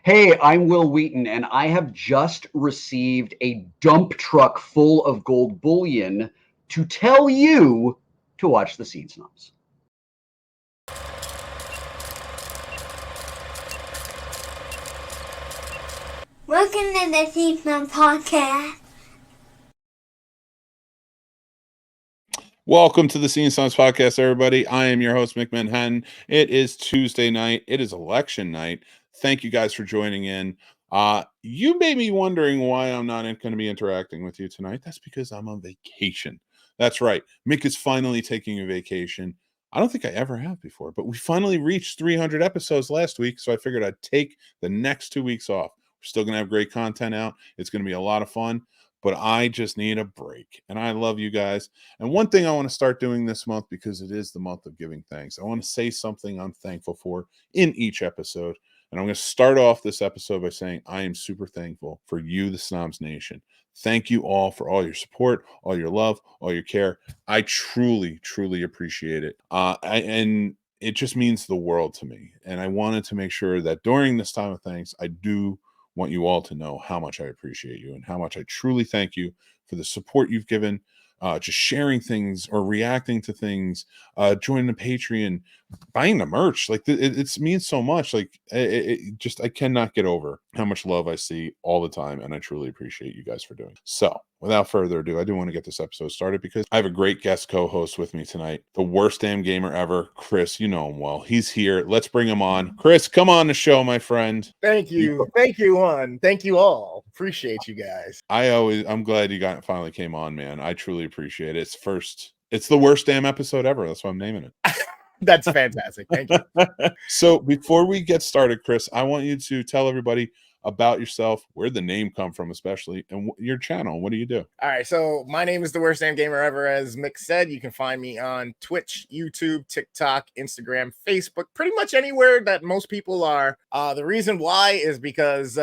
Hey, I'm Will Wheaton, and I have just received a dump truck full of gold bullion to tell you to watch The Scene Snobs. Welcome to the Scene Snobs podcast. Welcome to the Scene Snobs podcast, everybody. I am your host, Mick Manhattan. It is Tuesday night. It is election night. Thank you guys for joining in. You may be wondering why I'm not going to be interacting with you tonight. That's because I'm on vacation. That's right. Mick is finally taking a vacation. I don't think I ever have before, but we finally reached 300 episodes last week, so I figured I'd take the next 2 weeks off. We're still going to have great content out. It's going to be a lot of fun, but I just need a break, and I love you guys. And one thing I want to start doing this month, because it is the month of giving thanks, I want to say something I'm thankful for in each episode. And I'm going to start off this episode by saying I am super thankful for you, the Snobs Nation. Thank you all for all your support, all your love, all your care. I truly, truly appreciate it. And it just means the world to me. And I wanted to make sure that during this time of thanks, I do want you all to know how much I appreciate you and how much I truly thank you for the support you've given, just sharing things or reacting to things, joining the Patreon, buying the merch. Like it means so much. Like I cannot get over how much love I see all the time, and I truly appreciate you guys for doing it. So without further ado, I do want to get this episode started because I have a great guest co-host with me tonight, the worst damn gamer ever, Chris. You know him well. He's here. Let's bring him on. Chris, come on the show, my friend. Thank you. Thank you, one. Thank you all. Appreciate you guys. I'm glad you finally came on, man. I truly appreciate it. It's the worst damn episode ever. That's why I'm naming it. That's fantastic. Thank you. So before we get started, Chris, I want you to tell everybody about yourself, where the name come from, especially, and your channel. What do you do? All right. So my name is the Worst Damn Gamer Ever. As Mick said, you can find me on Twitch, YouTube, TikTok, Instagram, Facebook, pretty much anywhere that most people are. The reason why is because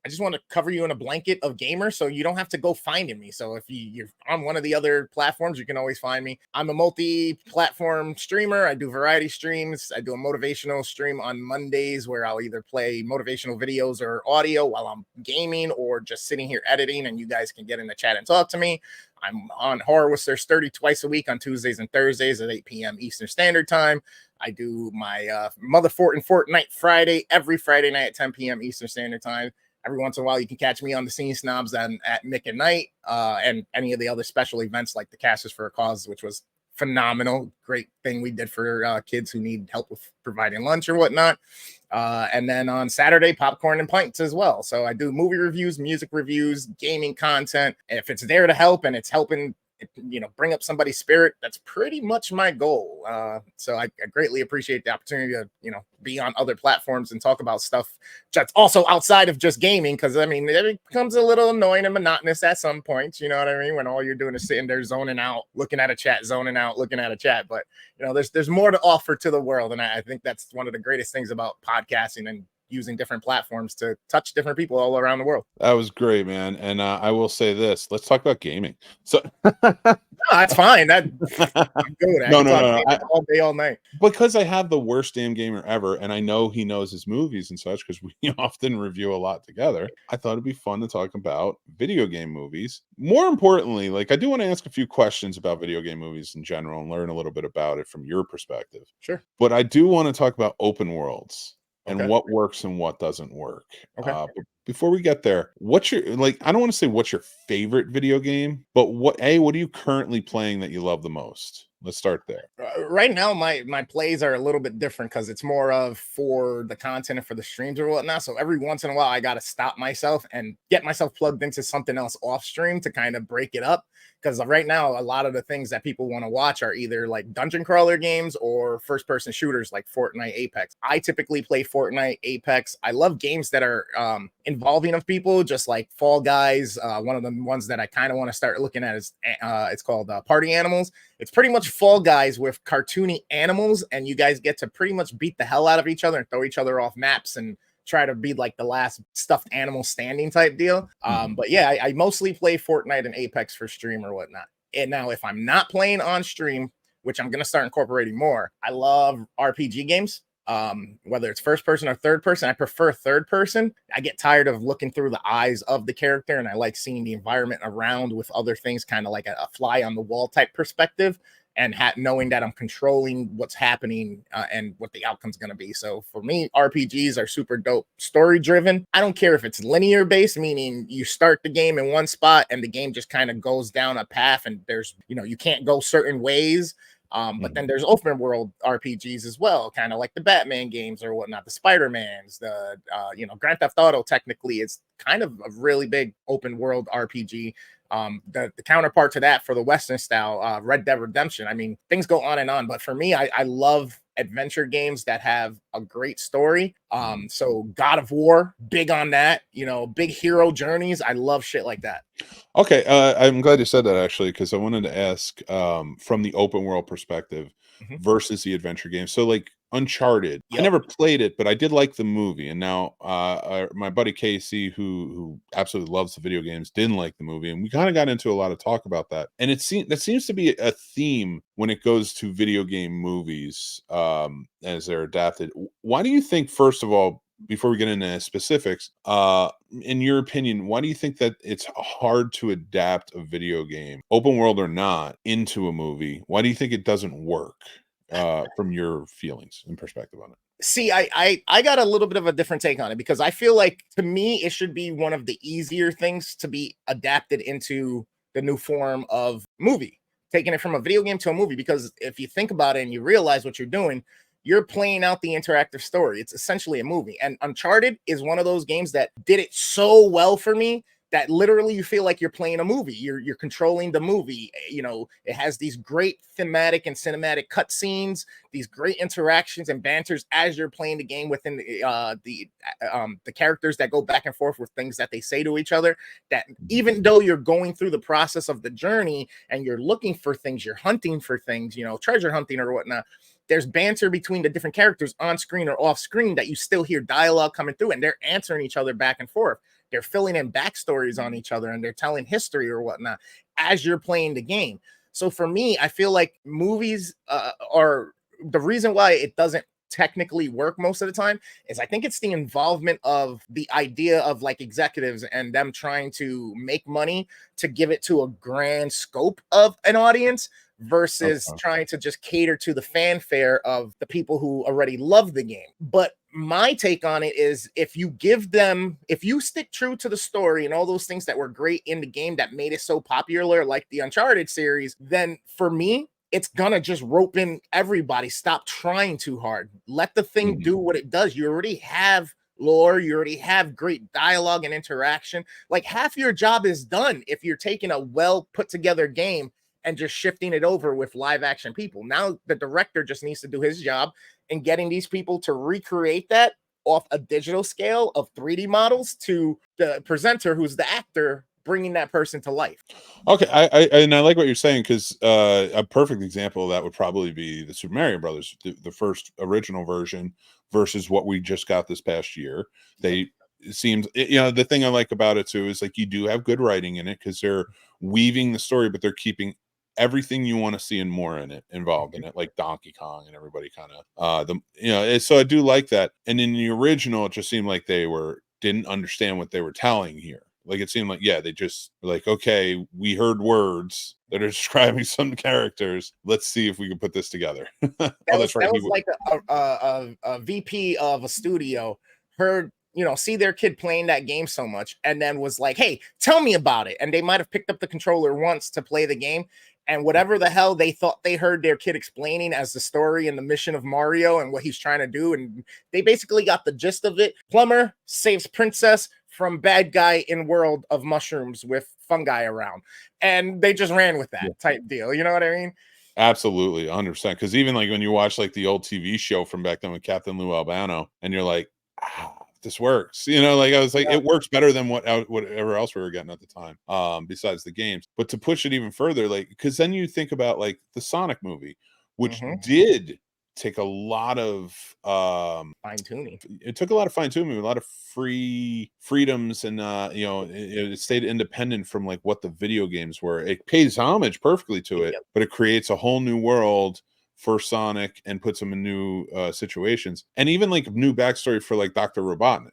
I just want to cover you in a blanket of gamer, so you don't have to go finding me. So if you're on one of the other platforms, you can always find me. I'm a multi-platform streamer. I do variety streams. I do a motivational stream on Mondays where I'll either play motivational videos or audio while I'm gaming or just sitting here editing, and you guys can get in the chat and talk to me. I'm on Horror with Sir Sturdy twice a week on Tuesdays and Thursdays at 8 p.m. Eastern Standard Time. I do my Mother Fort and Fortnite Friday every Friday night at 10 p.m. Eastern Standard Time. Every once in a while, you can catch me on the Scene Snobs and at Mick and Night, and any of the other special events like the Casters for a Cause, which was phenomenal. Great thing we did for kids who need help with providing lunch or whatnot. And then on Saturday, Popcorn and Pints as well. So I do movie reviews, music reviews, gaming content. And if it's there to help and it's helping, bring up somebody's spirit, that's pretty much my goal. So I greatly appreciate the opportunity to, be on other platforms and talk about stuff that's also outside of just gaming. Cause I mean, it becomes a little annoying and monotonous at some points, you know what I mean? When all you're doing is sitting there zoning out, looking at a chat, zoning out, looking at a chat. But, there's more to offer to the world. And I think that's one of the greatest things about podcasting and using different platforms to touch different people all around the world. That was great, man. And I will say this: let's talk about gaming. So no, that's fine. I'm good. No. All day, all night. Because I have the worst damn gamer ever, and I know he knows his movies and such because we often review a lot together. I thought it'd be fun to talk about video game movies. More importantly, like I do want to ask a few questions about video game movies in general and learn a little bit about it from your perspective. Sure. But I do want to talk about open worlds. And Okay. what works and what doesn't work. Okay. But before we get there, what's your I don't want to say what's your favorite video game, but what are you currently playing that you love the most? Let's start there. Right now, my plays are a little bit different because it's more of for the content and for the streams or whatnot. So every once in a while, I got to stop myself and get myself plugged into something else off stream to kind of break it up. Because right now, a lot of the things that people want to watch are either like dungeon crawler games or first person shooters like Fortnite, Apex. I typically play Fortnite, Apex. I love games that are involving of people, just like Fall Guys. One of the ones that I kind of want to start looking at is it's called Party Animals. It's pretty much Fall Guys with cartoony animals, and you guys get to pretty much beat the hell out of each other and throw each other off maps and try to be like the last stuffed animal standing type deal. But yeah, I mostly play Fortnite and Apex for stream or whatnot. And now if I'm not playing on stream, which I'm going to start incorporating more, I love RPG games. whether it's first person or third person. I prefer third person. I get tired of looking through the eyes of the character, and I like seeing the environment around with other things, kind of like a fly on the wall type perspective, and knowing that I'm controlling what's happening and what the outcome's going to be. So for me, RPGs are super dope, story driven. I don't care if it's linear based, meaning you start the game in one spot and the game just kind of goes down a path, and there's, you can't go certain ways. But then there's open world RPGs as well, kind of like the Batman games or whatnot, the Spider-Mans, the Grand Theft Auto technically is kind of a really big open world RPG. The counterpart to that for the Western style, Red Dead Redemption. I mean, things go on and on, but for me, I love adventure games that have a great story. So God of War, big on that, big hero journeys. I love shit like that. Okay, I'm glad you said that actually, because I wanted to ask from the open world perspective versus the adventure game. So like Uncharted, I never played it, but I did like the movie. And now my buddy Casey, who absolutely loves the video games, didn't like the movie, and we kind of got into a lot of talk about that. And that seems to be a theme when it goes to video game movies as they're adapted. Why do you think, first of all, before we get into specifics, in your opinion, why do you think that it's hard to adapt a video game, open world or not, into a movie? Why do you think it doesn't work from your feelings and perspective on it? See, I got a little bit of a different take on it, because I feel like, to me, it should be one of the easier things to be adapted into the new form of movie, taking it from a video game to a movie. Because if you think about it and you realize what you're doing, you're playing out the interactive story. It's essentially a movie. And Uncharted is one of those games that did it so well for me that literally you feel like you're playing a movie. You're controlling the movie. It has these great thematic and cinematic cutscenes, these great interactions and banters as you're playing the game within the characters that go back and forth with things that they say to each other. That even though you're going through the process of the journey and you're looking for things, you're hunting for things, treasure hunting or whatnot, there's banter between the different characters on screen or off screen that you still hear dialogue coming through, and they're answering each other back and forth. They're filling in backstories on each other, and they're telling history or whatnot as you're playing the game. So for me, I feel like movies are the reason why it doesn't technically work most of the time is I think it's the involvement of the idea of like executives and them trying to make money to give it to a grand scope of an audience versus trying to just cater to the fanfare of the people who already love the game. But my take on it is, if you stick true to the story and all those things that were great in the game that made it so popular, like the Uncharted series, then for me, it's gonna just rope in everybody. Stop trying too hard. Let the thing do what it does. You already have lore, you already have great dialogue and interaction. Like, half your job is done if you're taking a well put together game and just shifting it over with live action people. Now the director just needs to do his job in getting these people to recreate that off a digital scale of 3D models to the presenter, who's the actor, bringing that person to life. Okay, I like what you're saying, because a perfect example of that would probably be the Super Mario Brothers, the first original version versus what we just got this past year. It seems, the thing I like about it too is like you do have good writing in it, because they're weaving the story, but they're keeping everything you want to see and more in it involved in it, like Donkey Kong and everybody kind of so I do like that. And in the original, it just seemed like they didn't understand what they were telling here. Like, it seemed like, they just were like, okay, we heard words that are describing some characters. Let's see if we can put this together. That's right. That was like a VP of a studio heard, see their kid playing that game so much, and then was like, hey, tell me about it. And they might have picked up the controller once to play the game, and whatever the hell they thought they heard their kid explaining as the story and the mission of Mario and what he's trying to do, and they basically got the gist of it. Plumber saves princess from bad guy in world of mushrooms with fungi around, and they just ran with that type deal. You know what I mean? Absolutely, 100%. Because even like when you watch like the old TV show from back then with Captain Lou Albano, and you're like, this works. Like I was like, it works better than whatever else we were getting at the time, besides the games. But to push it even further, like, because then you think about like the Sonic movie, which did take a lot of fine tuning. It took a lot of fine tuning, a lot of freedoms, and it stayed independent from like what the video games were. It pays homage perfectly to it, but it creates a whole new world for Sonic and puts him in new situations, and even like new backstory for like Dr. Robotnik.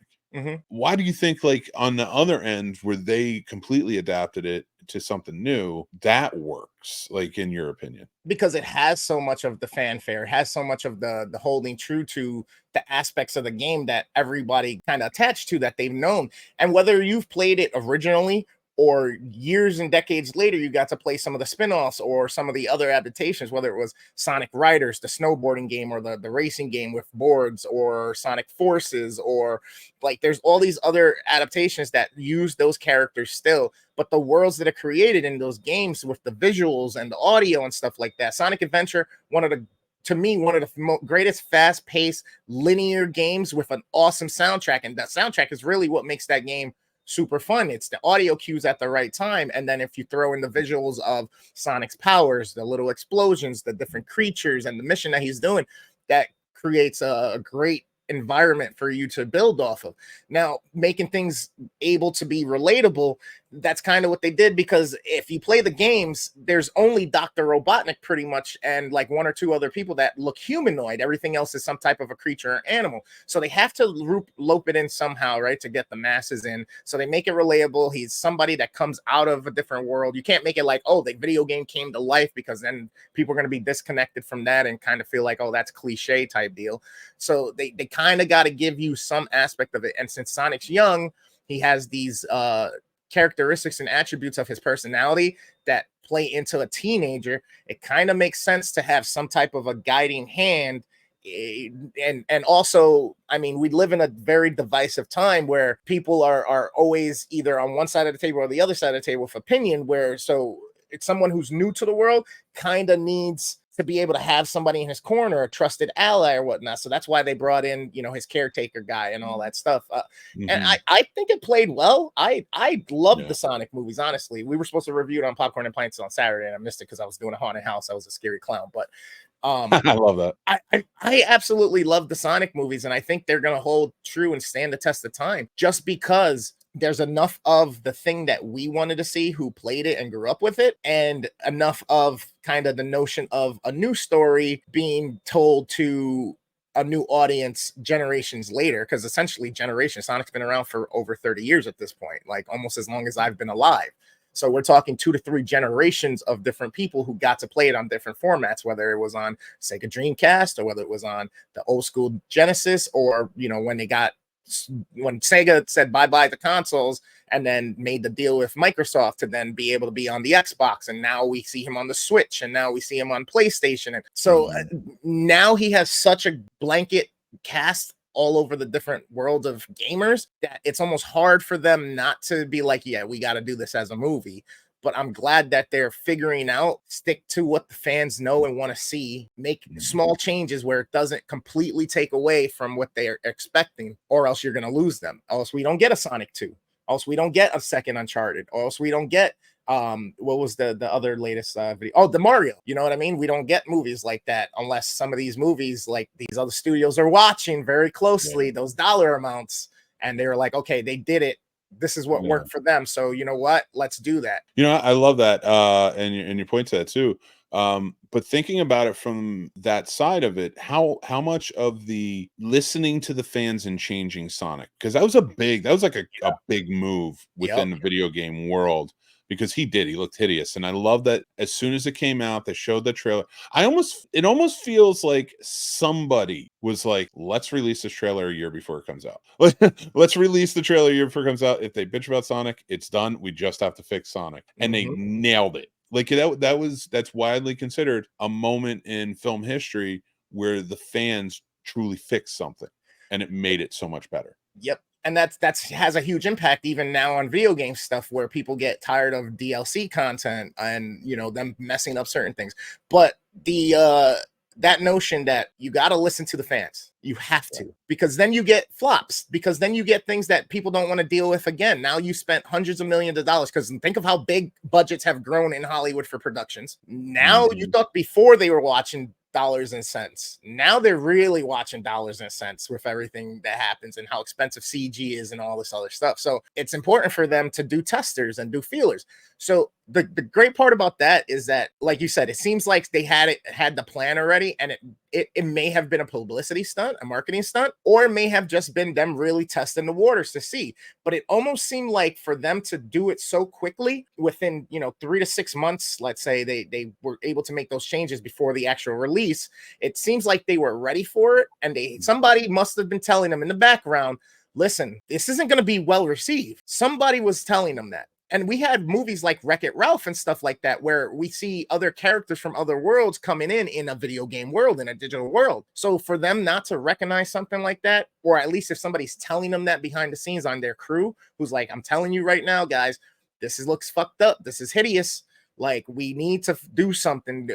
Why do you think, like, on the other end where they completely adapted it to something new, that works, like, in your opinion? Because it has so much of the fanfare, it has so much of the holding true to the aspects of the game that everybody kind of attached to, that they've known. And whether you've played it originally or years and decades later, you got to play some of the spin-offs or some of the other adaptations, whether it was Sonic Riders, the snowboarding game, or the racing game with boards, or Sonic Forces, or like there's all these other adaptations that use those characters still, but the worlds that are created in those games with the visuals and the audio and stuff like that. Sonic Adventure, to me, one of the greatest fast-paced linear games with an awesome soundtrack, and that soundtrack is really what makes that game super fun. It's the audio cues at the right time, and then if you throw in the visuals of Sonic's powers, the little explosions, the different creatures, and the mission that he's doing, that creates a great environment for you to build off of. Now, making things able to be relatable, that's kind of what they did, because if you play the games, there's only Dr. Robotnik pretty much, and like one or two other people that look humanoid. Everything else is some type of a creature or animal. So they have to lope it in somehow, right, to get the masses in. So they make it relatable. He's somebody that comes out of a different world. You can't make it like, oh, the video game came to life, because then people are going to be disconnected from that and kind of feel like, oh, that's cliche type deal. So they kind of got to give you some aspect of it. And since Sonic's young, he has these characteristics and attributes of his personality that play into a teenager. It kind of makes sense to have some type of a guiding hand. And also, I mean, we live in a very divisive time where people are always either on one side of the table or the other side of the table with opinion, where so it's someone who's new to the world kind of needs to be able to have somebody in his corner, a trusted ally or whatnot. So that's why they brought in, his caretaker guy and all that stuff. And I think it played well. I loved the Sonic movies, honestly. We were supposed to review it on Popcorn and Pints on Saturday, and I missed it because I was doing a haunted house. I was a scary clown, but I love that. I absolutely love the Sonic movies, and I think they're going to hold true and stand the test of time, just because there's enough of the thing that we wanted to see, who played it and grew up with it, and enough of kind of the notion of a new story being told to a new audience generations later, because essentially Sonic's been around for over 30 years at this point, like almost as long as I've been alive. So we're talking 2 to 3 generations of different people who got to play it on different formats, whether it was on Sega Dreamcast or whether it was on the old school Genesis, or when Sega said bye-bye to consoles and then made the deal with Microsoft to then be able to be on the Xbox. And now we see him on the Switch, and now we see him on PlayStation. And so now he has such a blanket cast all over the different world of gamers that it's almost hard for them not to be like, yeah, we got to do this as a movie. But I'm glad that they're figuring out, stick to what the fans know and want to see, make small changes where it doesn't completely take away from what they're expecting, or else you're going to lose them. Or else we don't get a Sonic 2. Or else we don't get a second Uncharted. Or else we don't get, what was the other latest video? Oh, the Mario. You know what I mean? We don't get movies like that unless some of these movies, like these other studios, are watching very closely those dollar amounts. And they were like, okay, they did it. This is what worked for them. So you know what? Let's do that. I love that. And you point to that too. But thinking about it from that side of it, how much of the listening to the fans and changing Sonic, because that was like a big move within the video game world, because he looked hideous. And I love that as soon as it came out, they showed the trailer. It almost feels like somebody was like, let's release this trailer a year before it comes out. Let's release the trailer a year before it comes out. If they bitch about Sonic, it's done. We just have to fix Sonic. And they nailed it. Like that's widely considered a moment in film history where the fans truly fixed something, and it made it so much better. Yep. And that's has a huge impact even now on video game stuff, where people get tired of DLC content and them messing up certain things. But that notion that you got to listen to the fans, you have to, because then you get flops, because then you get things that people don't want to deal with again. Now you spent hundreds of millions of dollars, because think of how big budgets have grown in Hollywood for productions. Now you thought before they were watching dollars and cents. Now they're really watching dollars and cents with everything that happens and how expensive CG is and all this other stuff. So it's important for them to do testers and do feelers. So the great part about that is that, like you said, it seems like they had the plan already, and it may have been a publicity stunt, a marketing stunt, or it may have just been them really testing the waters to see. But it almost seemed like for them to do it so quickly, within 3 to 6 months, let's say they were able to make those changes before the actual release. It seems like they were ready for it, and somebody must have been telling them in the background, listen, this isn't going to be well received. Somebody was telling them that. And we had movies like Wreck-It Ralph and stuff like that, where we see other characters from other worlds coming in a video game world, in a digital world. So for them not to recognize something like that, or at least if somebody's telling them that behind the scenes on their crew, who's like, I'm telling you right now, guys, looks fucked up. This is hideous. Like, we need to do something.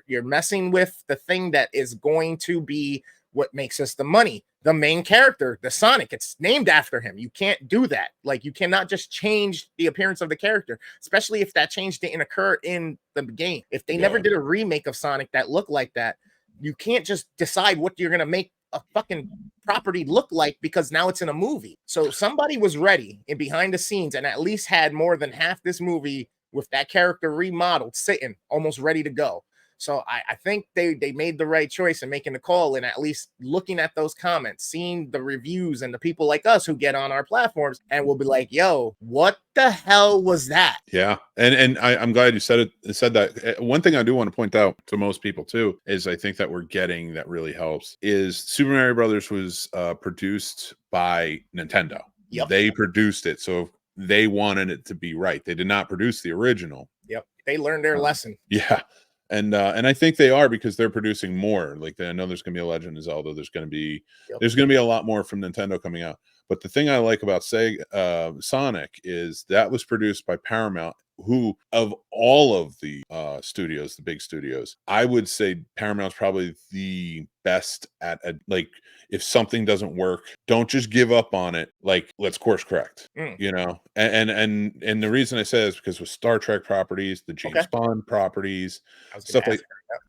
You're messing with the thing that is going to be what makes us the money. The main character, the Sonic, it's named after him. You can't do that. Like, you cannot just change the appearance of the character, especially if that change didn't occur in the game. If they never did a remake of Sonic that looked like that, you can't just decide what you're going to make a fucking property look like because now it's in a movie. So somebody was ready and behind the scenes and at least had more than half this movie with that character remodeled, sitting almost ready to go. So I think they made the right choice in making the call, and at least looking at those comments, seeing the reviews and the people like us who get on our platforms and will be like, yo, what the hell was that? Yeah. And I'm glad you said that. One thing I do want to point out to most people too, is I think that we're getting that really helps is Super Mario Brothers was produced by Nintendo. Yep. They produced it. So they wanted it to be right. They did not produce the original. Yep. They learned their lesson. Yeah. And I think they are, because they're producing more. Like, I know there's going to be a Legend of Zelda. There's going to be a lot more from Nintendo coming out. But the thing I like about Sonic is that was produced by Paramount, who, of all of the studios, the big studios, I would say Paramount's probably the best at like, if something doesn't work, don't just give up on it. Like, let's course correct, and the reason I say is because with Star Trek properties, the James Bond properties, stuff like,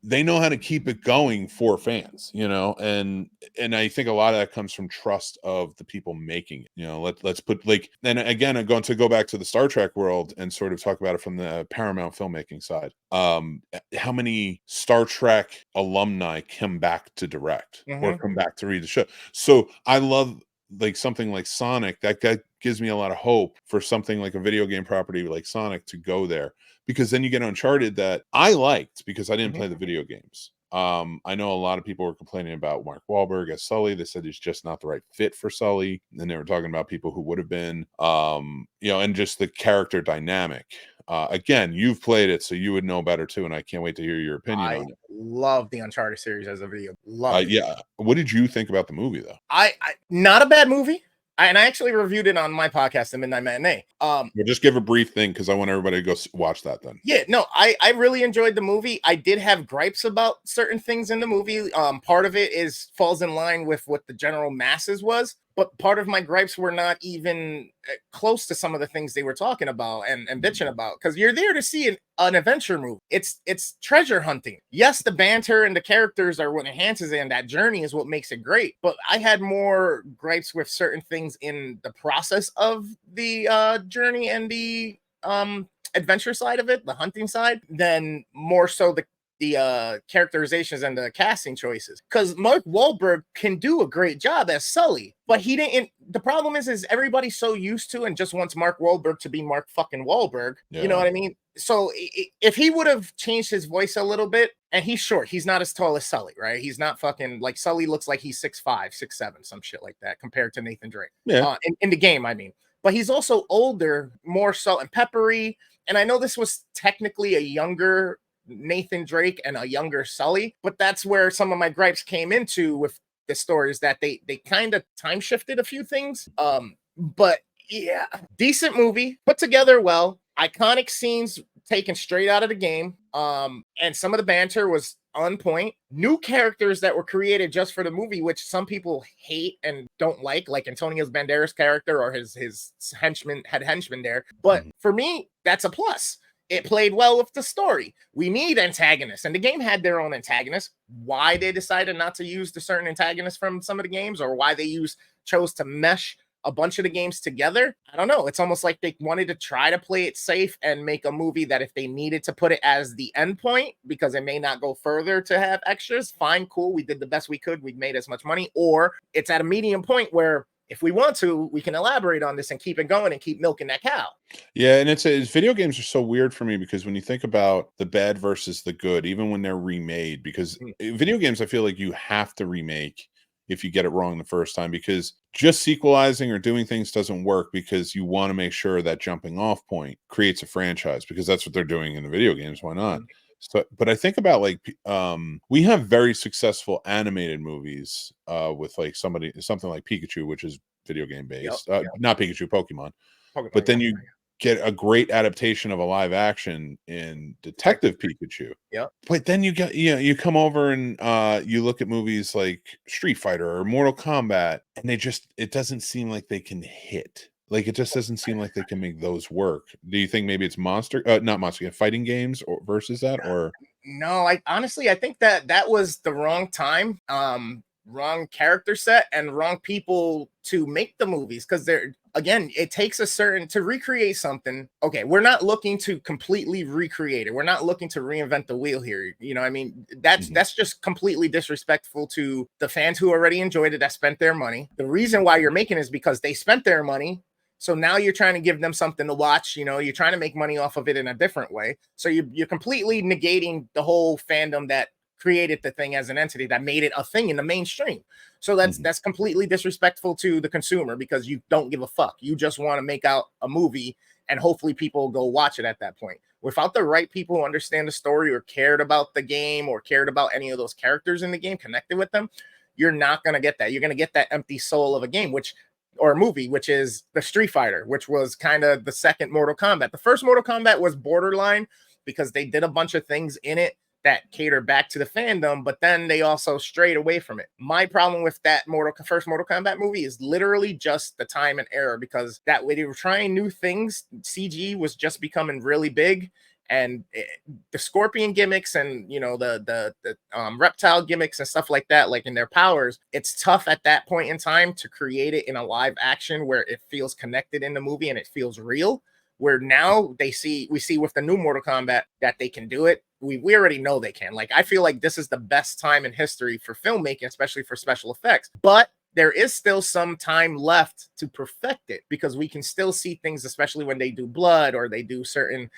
they know how to keep it going for fans, and I think a lot of that comes from trust of the people making it. Let's put, like, and again, I'm going to go back to the Star Trek world and sort of talk about it from the Paramount filmmaking side. How many Star Trek alumni come back to direct or come back to read the show? So I love, like, something like Sonic that gives me a lot of hope for something like a video game property like Sonic to go there, because then you get Uncharted that I liked because I didn't play the video games. I know a lot of people were complaining about Mark Wahlberg as Sully. They said he's just not the right fit for Sully. And they were talking about people who would have been, and just the character dynamic. Again, you've played it, so you would know better too. And I can't wait to hear your opinion on it. Love the Uncharted series as a video. Love it. Yeah. What did you think about the movie, though? I not a bad movie. I actually reviewed it on my podcast, The Midnight Matinee. Well, just give a brief thing, because I want everybody to go watch that then. Yeah, no, I really enjoyed the movie. I did have gripes about certain things in the movie. Part of it falls in line with what the general masses was, but part of my gripes were not even close to some of the things they were talking about and bitching about, because you're there to see an adventure movie. It's treasure hunting. Yes, the banter and the characters are what enhances it, and that journey is what makes it great. But I had more gripes with certain things in the process of the journey and the adventure side of it, the hunting side, than more so the characterizations and the casting choices. Because Mark Wahlberg can do a great job as Sully, but he didn't. The problem is everybody's so used to and just wants Mark Wahlberg to be Mark fucking Wahlberg. Yeah. You know what I mean? So if he would have changed his voice a little bit, and he's short, he's not as tall as Sully, right? He's not fucking, like, Sully looks like he's 6'5", 6'7", some shit like that compared to Nathan Drake. Yeah. In the game, I mean. But he's also older, more salt and peppery. And I know this was technically a younger Nathan Drake and a younger Sully, but that's where some of my gripes came into with the story, is that they kind of time shifted a few things. But yeah, decent movie, put together well, iconic scenes taken straight out of the game. And some of the banter was on point. New characters that were created just for the movie, which some people hate and don't like Antonio Banderas' character or his henchman there. But for me, that's a plus. It played well with the story. We need antagonists, and the game had their own antagonists. Why they decided not to use the certain antagonists from some of the games, or why they chose to mesh a bunch of the games together, I don't know. It's almost like they wanted to try to play it safe and make a movie that if they needed to put it as the end point, because it may not go further to have extras, fine, cool. We did the best we could. We made as much money. Or it's at a medium point where if we want to, we can elaborate on this and keep it going and keep milking that cow. Yeah, and it's video games are so weird for me because when you think about the bad versus the good, even when they're remade, because video games, I feel like you have to remake if you get it wrong the first time, because just sequelizing or doing things doesn't work, because you want to make sure that jumping off point creates a franchise, because that's what they're doing in the video games. Why not? So, but I think about like we have very successful animated movies with like something like Pikachu, which is video game based. Not Pikachu, Pokemon. But then you get a great adaptation of a live action in Detective Pikachu. But then you get, you come over and you look at movies like Street Fighter or Mortal Kombat, and it doesn't seem like they can hit. Like, it just doesn't seem like they can make those work. Do you think maybe it's fighting games or versus that? Or no, I honestly, I think that was the wrong time. Wrong character set and wrong people to make the movies, because again, it takes a certain to recreate something. Okay, we're not looking to completely recreate it. We're not looking to reinvent the wheel here. You know, I mean, that's just completely disrespectful to the fans who already enjoyed it, that spent their money. The reason why you're making it is because they spent their money. So now you're trying to give them something to watch. You know, you're trying to make money off of it in a different way. So you're completely negating the whole fandom that created the thing as an entity, that made it a thing in the mainstream. So that's completely disrespectful to the consumer, because you don't give a fuck. You just want to make out a movie and hopefully people go watch it at that point. Without the right people who understand the story or cared about the game or cared about any of those characters in the game, connected with them, you're not going to get that. You're going to get that empty soul of a game, or a movie, which is the Street Fighter, which was kind of the second Mortal Kombat. The first Mortal Kombat was borderline because they did a bunch of things in it that cater back to the fandom, but then they also strayed away from it. My problem with that first Mortal Kombat movie is literally just the time and error, because that way they were trying new things. CG was just becoming really big, and the scorpion gimmicks and the reptile gimmicks and stuff like that, like in their powers, it's tough at that point in time to create it in a live action where it feels connected in the movie and it feels real. Where now we see with the new Mortal Kombat that they can do it. We already know they can. Like, I feel like this is the best time in history for filmmaking, especially for special effects. But there is still some time left to perfect it, because we can still see things, especially when they do blood or they do certain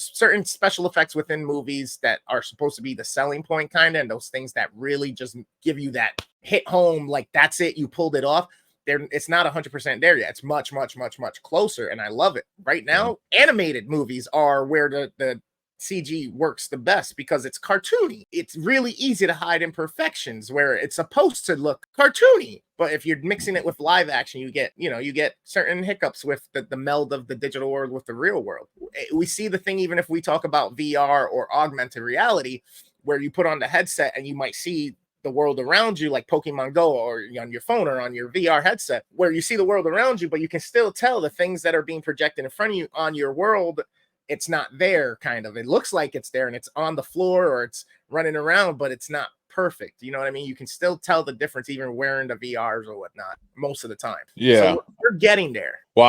special effects within movies that are supposed to be the selling point, kind of, and those things that really just give you that hit home, like that's it, you pulled it off. It's not 100% there yet. It's much, much, much, much closer, and I love it. Right now, animated movies are where the CG works the best, because it's cartoony. It's really easy to hide imperfections where it's supposed to look cartoony. But if you're mixing it with live action, you get certain hiccups with the meld of the digital world with the real world. We see the thing, even if we talk about VR or augmented reality, where you put on the headset and you might see the world around you, like Pokemon Go, or on your phone or on your VR headset, where you see the world around you, but you can still tell the things that are being projected in front of you on your world. It's not there, kind of. It looks like it's there and it's on the floor or it's running around, but it's not perfect. You know what I mean? You can still tell the difference even wearing the VRs or whatnot most of the time. Yeah. So we're getting there. Well,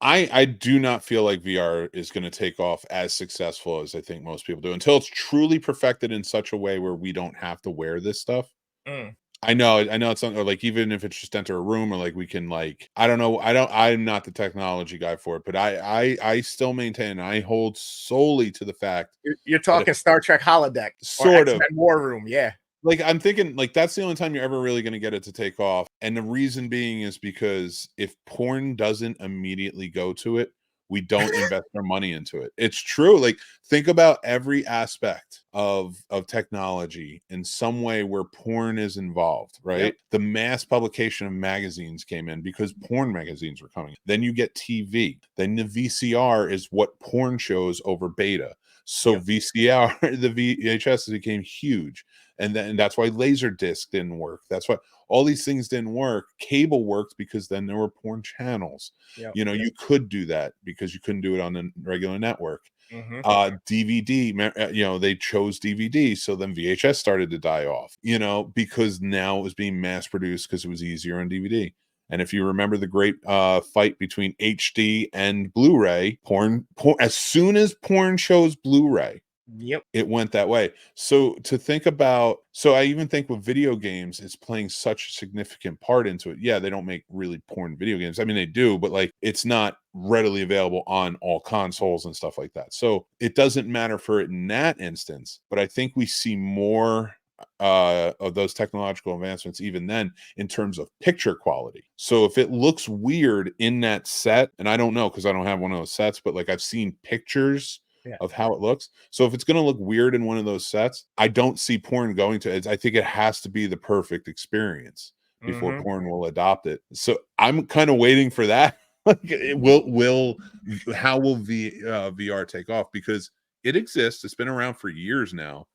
I do not feel like VR is going to take off as successful as I think most people do, until it's truly perfected in such a way where we don't have to wear this stuff. I know it's not, or like, even if it's just enter a room, or like we can, like, I don't know, I'm not the technology guy for it, but I still maintain, I hold solely to the fact you're talking Star Trek holodeck, sort of War Room. Yeah. Like, I'm thinking, like, that's the only time you're ever really going to get it to take off. And the reason being is because if porn doesn't immediately go to it, we don't invest our money into it. It's true. Like, think about every aspect of technology in some way where porn is involved, right? Yep. The mass publication of magazines came in because porn magazines were coming. Then you get TV. Then the VCR is what porn shows over beta. So yep. VCR, the VHS became huge. And that's why Laserdisc didn't work. That's why all these things didn't work. Cable worked because then there were porn channels. Yep. You could do that because you couldn't do it on a regular network. DVD, they chose DVD. So then VHS started to die off, because now it was being mass produced because it was easier on DVD. And if you remember the great fight between HD and Blu-ray, porn, as soon as porn shows Blu-ray, Yep. it went that way. So to think about, so I even think with video games, it's playing such a significant part into it. Yeah, they don't make really porn video games. I mean, they do, but like it's not readily available on all consoles and stuff like that. So it doesn't matter for it in that instance. But I think we see more of those technological advancements even then in terms of picture quality. So if it looks weird in that set, and I don't know because I don't have one of those sets, but like I've seen pictures of how it looks. So if it's going to look weird in one of those sets, I don't see porn going to it. I think it has to be the perfect experience before porn will adopt it. So I'm kind of waiting for that. Like, how will VR take off? Because it exists. It's been around for years now.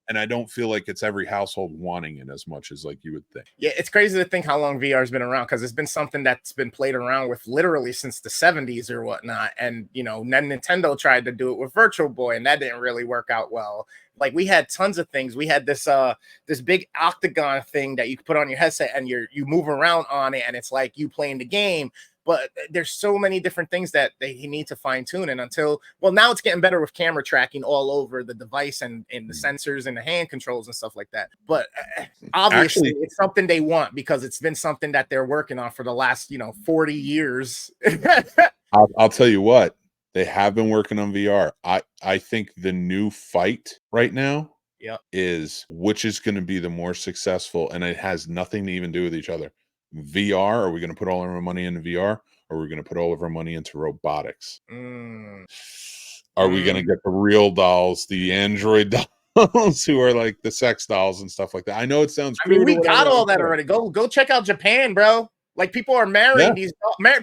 And I don't feel like it's every household wanting it as much as like you would think. Yeah, it's crazy to think how long VR has been around, because it's been something that's been played around with literally since the 70s or whatnot. And, you know, Nintendo tried to do it with Virtual Boy, and that didn't really work out well. Like, we had tons of things. We had this this big octagon thing that you could put on your headset, and you move around on it, and it's like you playing the game. But there's so many different things that they need to fine tune. And until, well, now it's getting better with camera tracking all over the device and the sensors and the hand controls and stuff like that. But obviously, it's something they want, because it's been something that they're working on for the last, 40 years. I'll tell you what, they have been working on VR. I think the new fight right now is which is going to be the more successful, and it has nothing to even do with each other. VR, are we going to put all of our money into VR, or are we going to put all of our money into robotics? Are we going to get the real dolls, the Android dolls, who are like the sex dolls and stuff like that? I know it sounds crude. I mean, we got all that already. Go check out Japan, bro. Like, people are marrying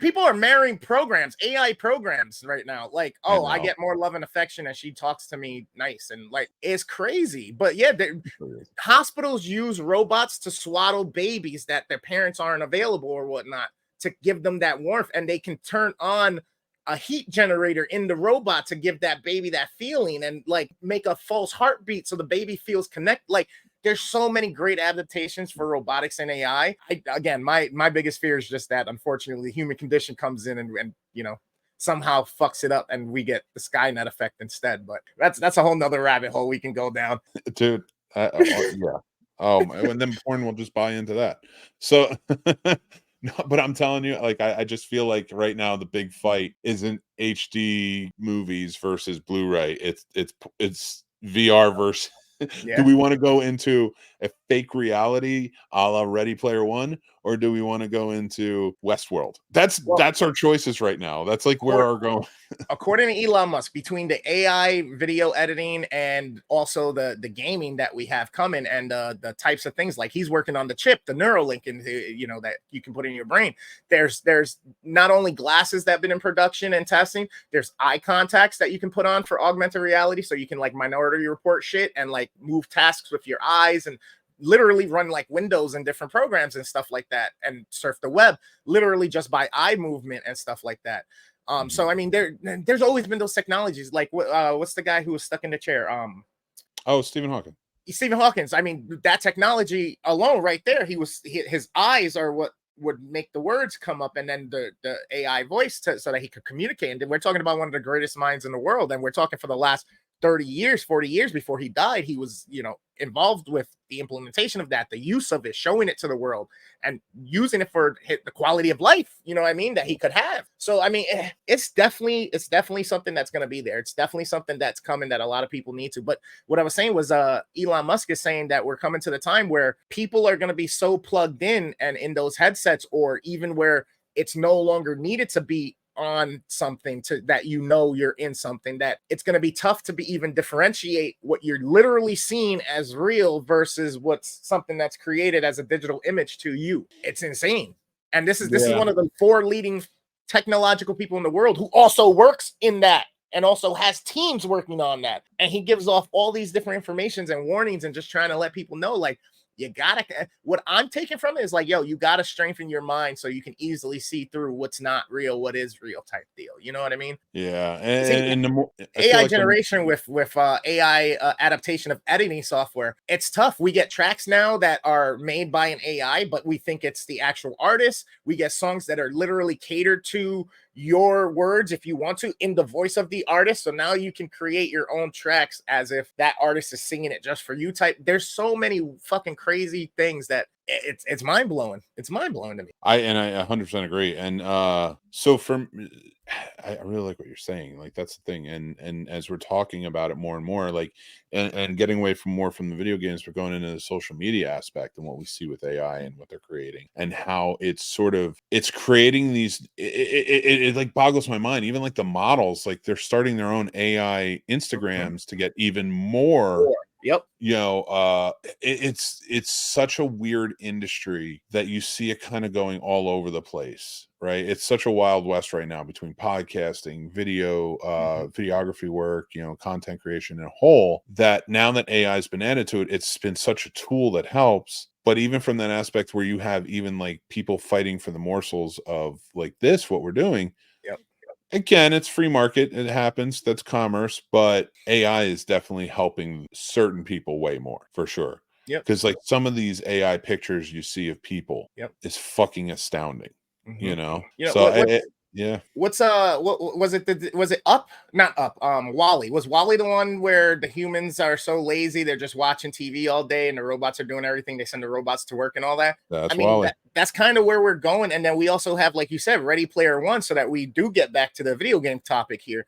people are marrying programs, AI programs right now. Like, oh, I get more love and affection and she talks to me nice, and like, it's crazy. But yeah, hospitals use robots to swaddle babies that their parents aren't available or whatnot, to give them that warmth, and they can turn on a heat generator in the robot to give that baby that feeling, and like make a false heartbeat so the baby feels connected. Like, there's so many great adaptations for robotics and AI. Again, my biggest fear is just that, unfortunately, the human condition comes in and somehow fucks it up, and we get the Skynet effect instead. But that's a whole nother rabbit hole we can go down, dude. Yeah. And then porn will just buy into that. So, no, but I'm telling you, like, I just feel like right now the big fight isn't HD movies versus Blu-ray. It's VR versus. Do we want to go into a fake reality a la Ready Player One, or do we want to go into Westworld? That's our choices right now. That's like where our going. According to Elon Musk, between the AI video editing and also the gaming that we have coming, and the types of things, like he's working on the chip, the Neuralink, and that you can put in your brain. There's not only glasses that have been in production and testing. There's eye contacts that you can put on for augmented reality, so you can like Minority Report shit and like move tasks with your eyes, and literally run like Windows and different programs and stuff like that, and surf the web literally just by eye movement and stuff like that. So I mean, there's always been those technologies. Like, what's the guy who was stuck in the chair? Stephen Hawking. Stephen Hawkins. I mean, that technology alone, right there, his eyes are what would make the words come up, and then the AI voice so that he could communicate. And we're talking about one of the greatest minds in the world, and we're talking for the last 30 years, 40 years before he died, he was, involved with the implementation of that, the use of it, showing it to the world, and using it for the quality of life, that he could have. So, I mean, it's definitely something that's going to be there. It's definitely something that's coming that a lot of people need to. But what I was saying was, Elon Musk is saying that we're coming to the time where people are going to be so plugged in and in those headsets, or even where it's no longer needed to be on something that you're in something, that it's going to be tough to even differentiate what you're literally seeing as real versus what's something that's created as a digital image to you. It's insane. And this is one of the 4 leading technological people in the world who also works in that and also has teams working on that. And he gives off all these different informations and warnings and just trying to let people know, like, You gotta, what I'm taking from it is like, yo, you gotta strengthen your mind so you can easily see through what's not real, what is real type deal. You know what I mean? Yeah, See, and the more I feel AI like generation with AI adaptation of editing software, it's tough. We get tracks now that are made by an AI, but we think it's the actual artist. We get songs that are literally catered to your words if you want to in the voice of the artist. So now you can create your own tracks as if that artist is singing it just for you type. There's so many fucking crazy things that it's mind blowing. It's mind blowing to me. I 100% agree. And so from I really like what you're saying. Like that's the thing. And as we're talking about it more and more, like and getting away from more from the video games, we're going into the social media aspect and what we see with AI and what they're creating and how it's sort of it's creating these it like boggles my mind. Even like the models, like they're starting their own AI Instagrams to get even more. Yep. You know, it's such a weird industry that you see it kind of going all over the place, right? It's such a wild west right now between podcasting, video, videography work, you know, content creation in a whole, that now that AI has been added to it, it's been such a tool that helps. But even from that aspect where you have even like people fighting for the morsels of like this, what we're doing, Yep. again, it's free market. It happens. That's commerce. But AI is definitely helping certain people way more for sure. Yep. Because like some of these AI pictures you see of people is fucking astounding. You know? You know, So what was it? Was it Up? Not Up. Wally. Was Wally the one where the humans are so lazy they're just watching TV all day and the robots are doing everything? They send the robots to work and all that. That's I mean, Wally. that's kind of where we're going. And then we also have, like you said, Ready Player One, so that we do get back to the video game topic here.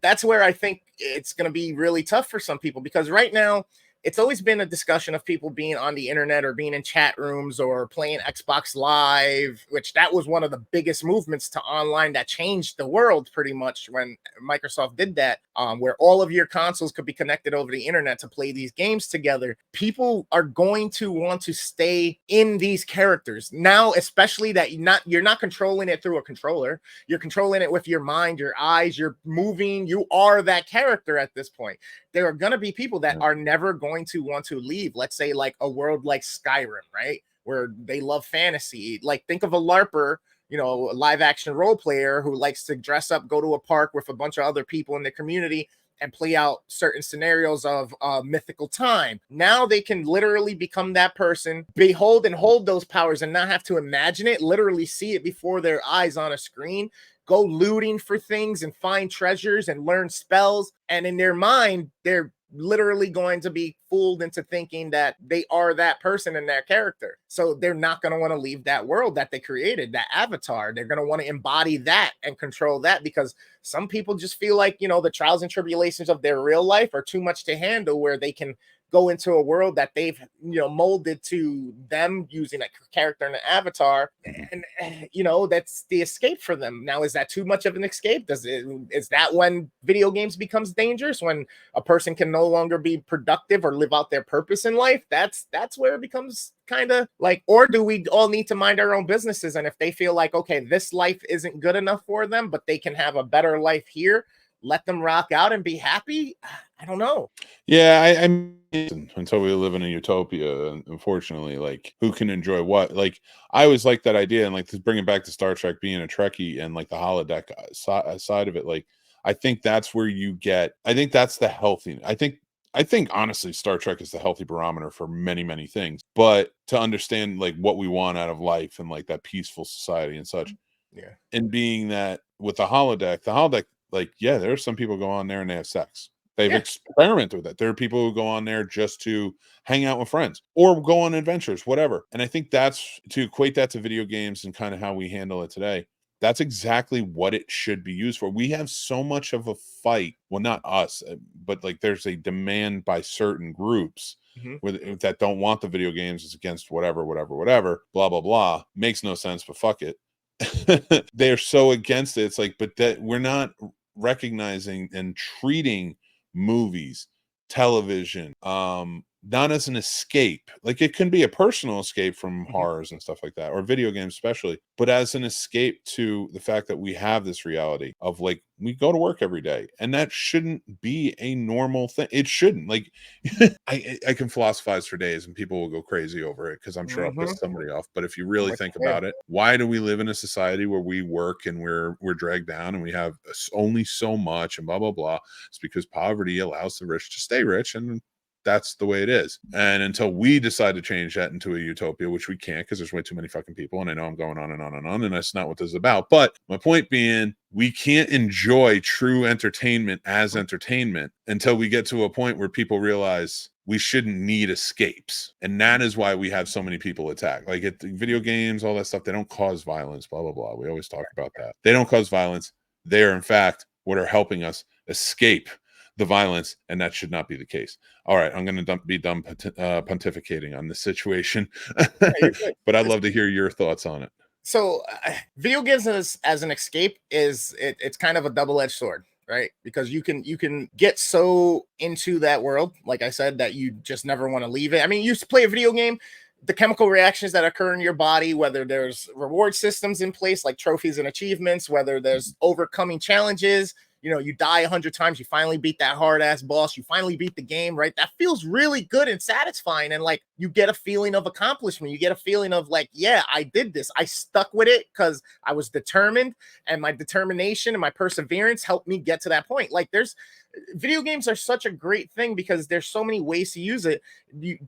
That's where I think it's going to be really tough for some people, because right now it's always been a discussion of people being on the internet or being in chat rooms or playing Xbox Live, which that was one of the biggest movements to online that changed the world pretty much when Microsoft did that, where all of your consoles could be connected over the internet to play these games together. People are going to want to stay in these characters now, especially that you're not controlling it through a controller. You're controlling it with your mind, your eyes, you're moving. You are that character at this point. There are going to be people that are never going to want to leave. Let's say like a world like Skyrim, right? Where they love fantasy. Like think of a LARPer, you know, a live action role player who likes to dress up, go to a park with a bunch of other people in the community and play out certain scenarios of mythical time. Now they can literally become that person, behold and hold those powers and not have to imagine it, literally see it before their eyes on a screen, go looting for things and find treasures and learn spells. And in their mind, they're literally going to be fooled into thinking that they are that person and their character. So they're not going to want to leave that world that they created, that avatar. They're going to want to embody that and control that, because some people just feel like, you know, the trials and tribulations of their real life are too much to handle, where they can go into a world that they've, you know, molded to them using a character and an avatar, and you know, that's the escape for them. Now, is that too much of an escape? Is that when video games becomes dangerous, when a person can no longer be productive or live out their purpose in life? That's where it becomes kind of like, or do we all need to mind our own businesses? And if they feel like, okay, this life isn't good enough for them, but they can have a better life here, let them rock out and be happy. I don't know. Yeah, I until we live in a utopia, unfortunately, like who can enjoy what? Like I always like that idea, and like to bring it back to Star Trek being a Trekkie and like the holodeck side of it. Like I think that's where you get. I think that's the healthy. I think honestly, Star Trek is the healthy barometer for many, many things. But to understand like what we want out of life and like that peaceful society and such, Yeah, and being that with the holodeck, like yeah, there are some people go on there and they have sex. They've experimented with it. There are people who go on there just to hang out with friends or go on adventures, whatever. And I think that's to equate that to video games and kind of how we handle it today. That's exactly what it should be used for. We have so much of a fight. Well, not us, but like there's a demand by certain groups that don't want the video games. It's against whatever, blah, blah, blah. Makes no sense, but fuck it. They're so against it. It's like, but that we're not recognizing and treating movies, television, not as an escape. Like, it can be a personal escape from horrors and stuff like that, or video games especially, but as an escape to the fact that we have this reality of, like, we go to work every day, and that shouldn't be a normal thing. It shouldn't. Like, I can philosophize for days and people will go crazy over it because I'm sure I'll piss somebody off. But if you really think about it, why do we live in a society where we work and we're dragged down and we have only so much and blah blah blah? It's because poverty allows the rich to stay rich, and that's the way it is. And until we decide to change that into a utopia, which we can't because there's way too many fucking people, and I know I'm going on and on and on, and that's not what this is about. But my point being, we can't enjoy true entertainment as entertainment until we get to a point where people realize we shouldn't need escapes. And that is why we have so many people attack. Like, video games, all that stuff, they don't cause violence, blah, blah, blah. We always talk about that. They don't cause violence. They are, in fact, what are helping us escape the violence, and that should not be the case. All right, I'm going to be done pontificating on this situation, but I'd love to hear your thoughts on it. So, video games as an escape it's kind of a double-edged sword, right? Because you can get so into that world, like I said, that you just never want to leave it. I mean, you used to play a video game, the chemical reactions that occur in your body, whether there's reward systems in place like trophies and achievements, whether there's overcoming challenges. You know, you die 100 times, you finally beat that hard ass boss, you finally beat the game, right? That feels really good and satisfying. And like, you get a feeling of accomplishment. You get a feeling of like, yeah, I did this. I stuck with it because I was determined, and my determination and my perseverance helped me get to that point. Like, video games are such a great thing because there's so many ways to use it.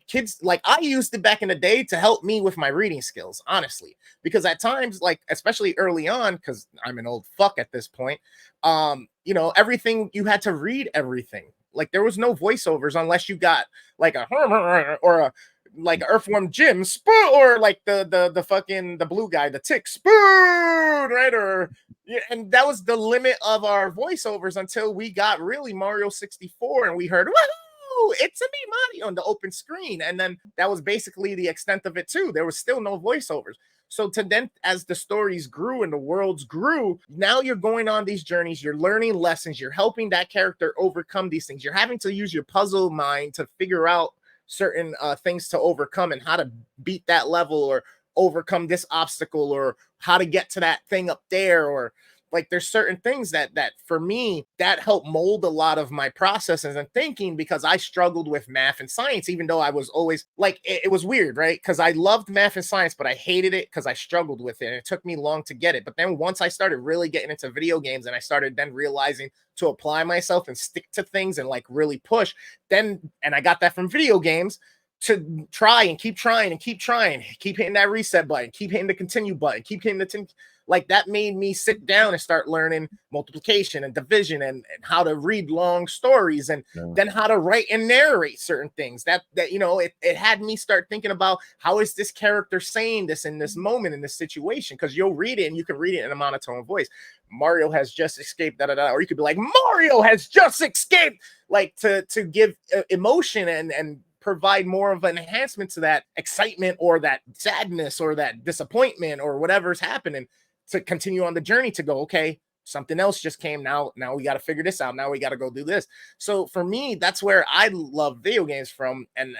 Kids, like, I used it back in the day to help me with my reading skills, honestly, because at times, like, especially early on, because I'm an old fuck at this point, you know, everything, you had to read everything. Like, there was no voiceovers unless you got like a or a like Earthworm Jim spoon, or like the fucking the blue guy, the tick spoon, right? Or yeah, and that was the limit of our voiceovers until we got really Mario 64 and we heard, woohoo, it's a me Mario on the open screen. And then that was basically the extent of it too. There was still no voiceovers. So to then, as the stories grew and the worlds grew, now you're going on these journeys, you're learning lessons, you're helping that character overcome these things. You're having to use your puzzle mind to figure out certain things to overcome and how to beat that level or overcome this obstacle or how to get to that thing up there. Or like, there's certain things that for me that helped mold a lot of my processes and thinking, because I struggled with math and science, even though I was always like, it was weird, right? Because I loved math and science, but I hated it because I struggled with it and it took me long to get it. But then once I started really getting into video games and I started then realizing to apply myself and stick to things and like really push, then, and I got that from video games, to try and keep trying and keep trying, keep hitting that reset button, keep hitting the continue button, keep hitting the like, that made me sit down and start learning multiplication and division and how to read long stories and then how to write and narrate certain things. That you know, it had me start thinking about, how is this character saying this in this moment, in this situation? Because you'll read it and you can read it in a monotone voice. Mario has just escaped, da da da, or you could be like, Mario has just escaped, like to give emotion and provide more of an enhancement to that excitement or that sadness or that disappointment or whatever's happening, to continue on the journey to go, okay, something else just came. Now we got to figure this out. Now we got to go do this. So for me, that's where I love video games from. And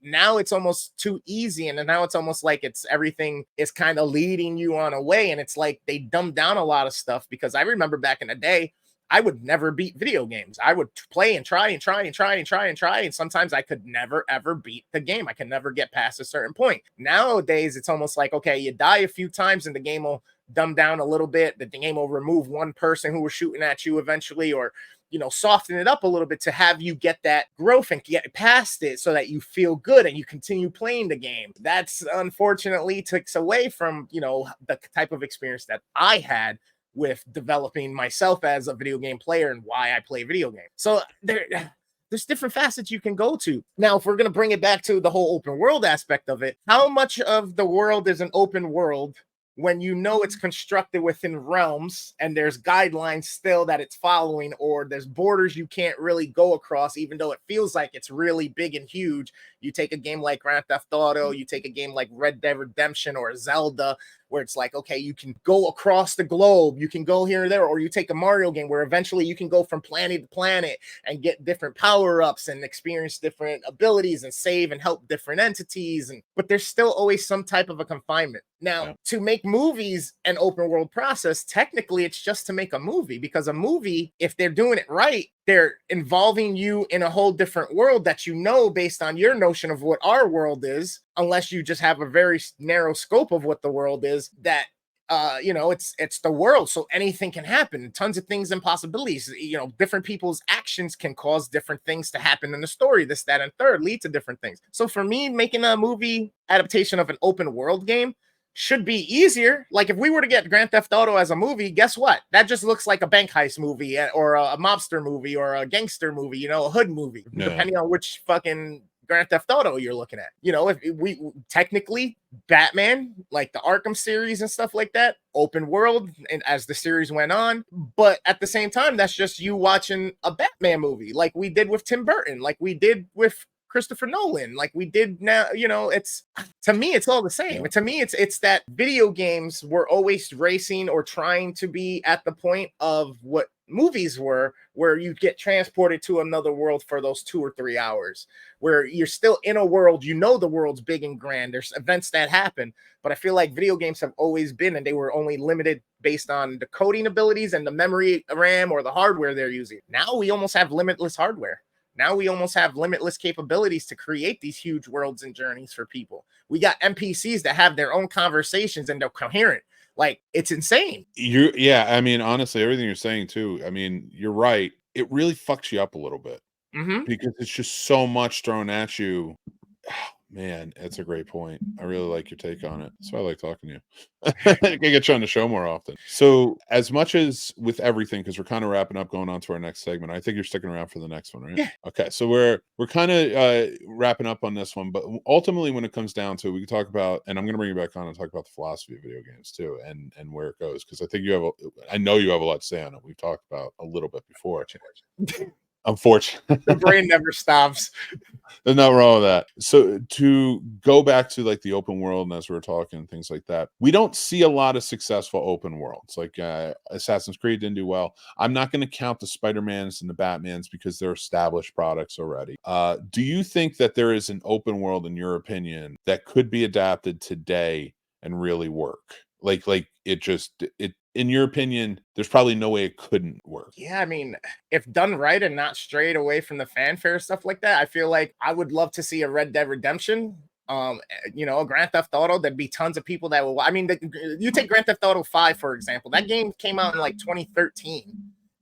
now it's almost too easy. And now it's almost like it's everything is kind of leading you on a way. And it's like they dumbed down a lot of stuff, because I remember back in the day, I would never beat video games. I would play and try and try and try and try and try. And sometimes I could never, ever beat the game. I could never get past a certain point. Nowadays, it's almost like, okay, you die a few times and the game will dumb down a little bit. The game will remove one person who was shooting at you eventually, or, you know, soften it up a little bit to have you get that growth and get past it so that you feel good and you continue playing the game. That's unfortunately takes away from, you know, the type of experience that I had with developing myself as a video game player and why I play video games. So there's different facets you can go to. Now, if we're going to bring it back to the whole open world aspect of it, how much of the world is an open world when you know it's constructed within realms and there's guidelines still that it's following, or there's borders you can't really go across, even though it feels like it's really big and huge? You take a game like Grand Theft Auto, you take a game like Red Dead Redemption or Zelda, where it's like, okay, you can go across the globe, you can go here or there, or you take a Mario game where eventually you can go from planet to planet and get different power-ups and experience different abilities and save and help different entities. But there's still always some type of a confinement. Now, to make movies an open world process, technically it's just to make a movie, because a movie, if they're doing it right, they're involving you in a whole different world that you know based on your notion of what our world is, unless you just have a very narrow scope of what the world is, that it's the world, so anything can happen, tons of things and possibilities. Different people's actions can cause different things to happen in the story, this, that, and third, lead to different things. So for me, making a movie adaptation of an open world game should be easier. Like if we were to get Grand Theft Auto as a movie, guess what? That just looks like a bank heist movie or a mobster movie or a gangster movie, a hood movie, depending on which fucking Grand Theft Auto you're looking at. If we technically Batman, like the Arkham series and stuff like that, open world, and as the series went on, but at the same time, that's just you watching a Batman movie, like we did with Tim Burton, like we did with Christopher Nolan, like we did now. It's, to me, it's all the same. To me, it's that video games were always racing or trying to be at the point of what movies were, where you get transported to another world for those 2 or 3 hours, where you're still in a world, the world's big and grand, there's events that happen. But I feel like video games have always been, and they were only limited based on the coding abilities and the memory RAM or the hardware they're using. Now we almost have limitless hardware. Now we almost have limitless capabilities to create these huge worlds and journeys for people. We got NPCs that have their own conversations and they're coherent. Like, it's insane. I mean, honestly, everything you're saying too, I mean, you're right. It really fucks you up a little bit because it's just so much thrown at you. Man, that's a great point. I really like your take on it. That's why I like talking to you. I can get you on the show more often. So, as much as with everything, because we're kind of wrapping up, going on to our next segment. I think you're sticking around for the next one, right? Yeah. Okay, so we're kind of wrapping up on this one, but ultimately, when it comes down to it, we can talk about, and I'm going to bring you back on and talk about the philosophy of video games too, and where it goes, because I think I know you have a lot to say on it. We've talked about a little bit before. Unfortunately, the brain never stops. There's nothing wrong with that. So to go back to like the open world, and as we were talking and things like that, we don't see a lot of successful open worlds. Like Assassin's Creed didn't do well. I'm not going to count the Spider-Mans and the Batmans because they're established products already. Do you think that there is an open world, in your opinion, that could be adapted today and really work? Like it in your opinion, there's probably no way it couldn't work. Yeah, I mean, if done right and not strayed away from the fanfare, stuff like that, I feel like I would love to see a Red Dead Redemption, a Grand Theft Auto. There'd be tons of people that will. I mean, you take Grand Theft Auto 5, for example. That game came out in like 2013.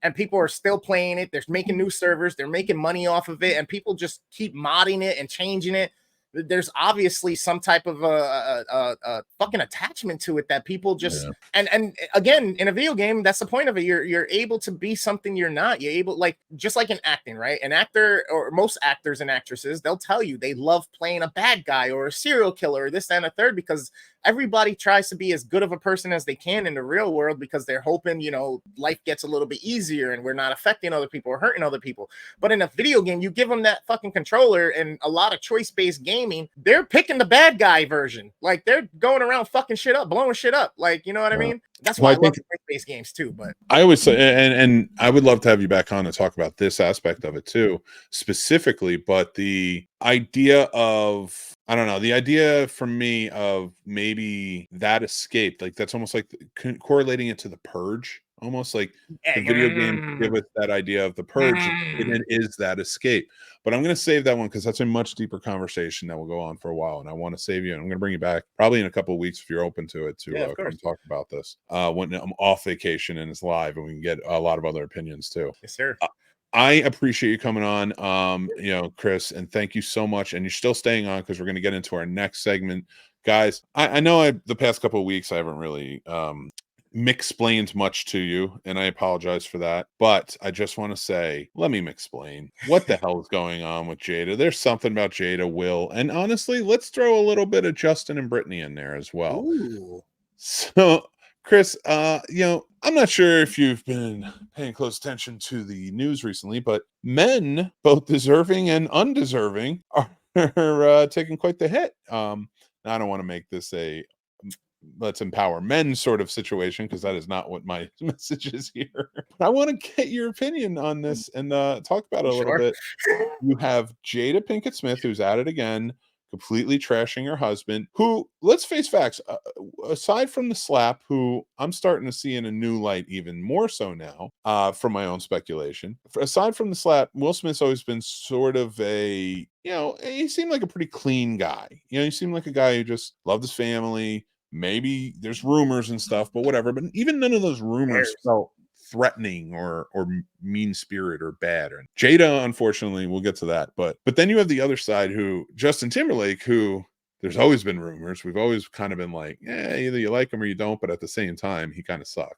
And people are still playing it. They're making new servers. They're making money off of it. And people just keep modding it and changing it. There's obviously some type of a fucking attachment to it that people just and again, in a video game, that's the point of it. You're able to be something you're not. You're able, like, just like in acting, right? An actor, or most actors and actresses, they'll tell you they love playing a bad guy or a serial killer or this, that, and a third, because everybody tries to be as good of a person as they can in the real world, because they're hoping, life gets a little bit easier and we're not affecting other people or hurting other people. But in a video game, you give them that fucking controller and a lot of choice-based gaming, they're picking the bad guy version. Like, they're going around fucking shit up, blowing shit up. Like, you know what I mean? That's why I love choice-based games too. But I always say, and I would love to have you back on to talk about this aspect of it too, specifically, but the idea of, I don't know, the idea for me of maybe that escape, like that's almost like correlating it to the Purge, almost like the video game give us that idea of the Purge, and it is that escape. But I'm going to save that one because that's a much deeper conversation that will go on for a while, and I want to save you, and I'm going to bring you back probably in a couple of weeks if you're open to it to come talk about this when I'm off vacation and it's live, and we can get a lot of other opinions too. Yes, sir. I appreciate you coming on, Chris, and thank you so much. And you're still staying on because we're going to get into our next segment. Guys, I know the past couple of weeks I haven't really Micksplained much to you, and I apologize for that. But I just want to say, let me Micksplain. What the hell is going on with Jada? There's something about Jada, Will, and honestly, let's throw a little bit of Justin and Brittany in there as well. Ooh. So, Chris, I'm not sure if you've been paying close attention to the news recently, but men, both deserving and undeserving, taking quite the hit. I don't want to make this a let's empower men sort of situation, because that is not what my message is here. But I want to get your opinion on this and talk about it a little bit. You have Jada Pinkett Smith, who's at it again, completely trashing her husband, who, let's face facts, aside from the slap, who I'm starting to see in a new light even more so now, from my own speculation. Aside from the slap, Will Smith's always been sort of a, he seemed like a pretty clean guy. He seemed like a guy who just loved his family. Maybe there's rumors and stuff, but whatever. But even none of those rumors felt threatening or mean spirit or bad. And Jada, unfortunately, we'll get to that. But then you have the other side, who Justin Timberlake, who there's always been rumors. We've always kind of been like, either you like him or you don't. But at the same time, he kind of sucks.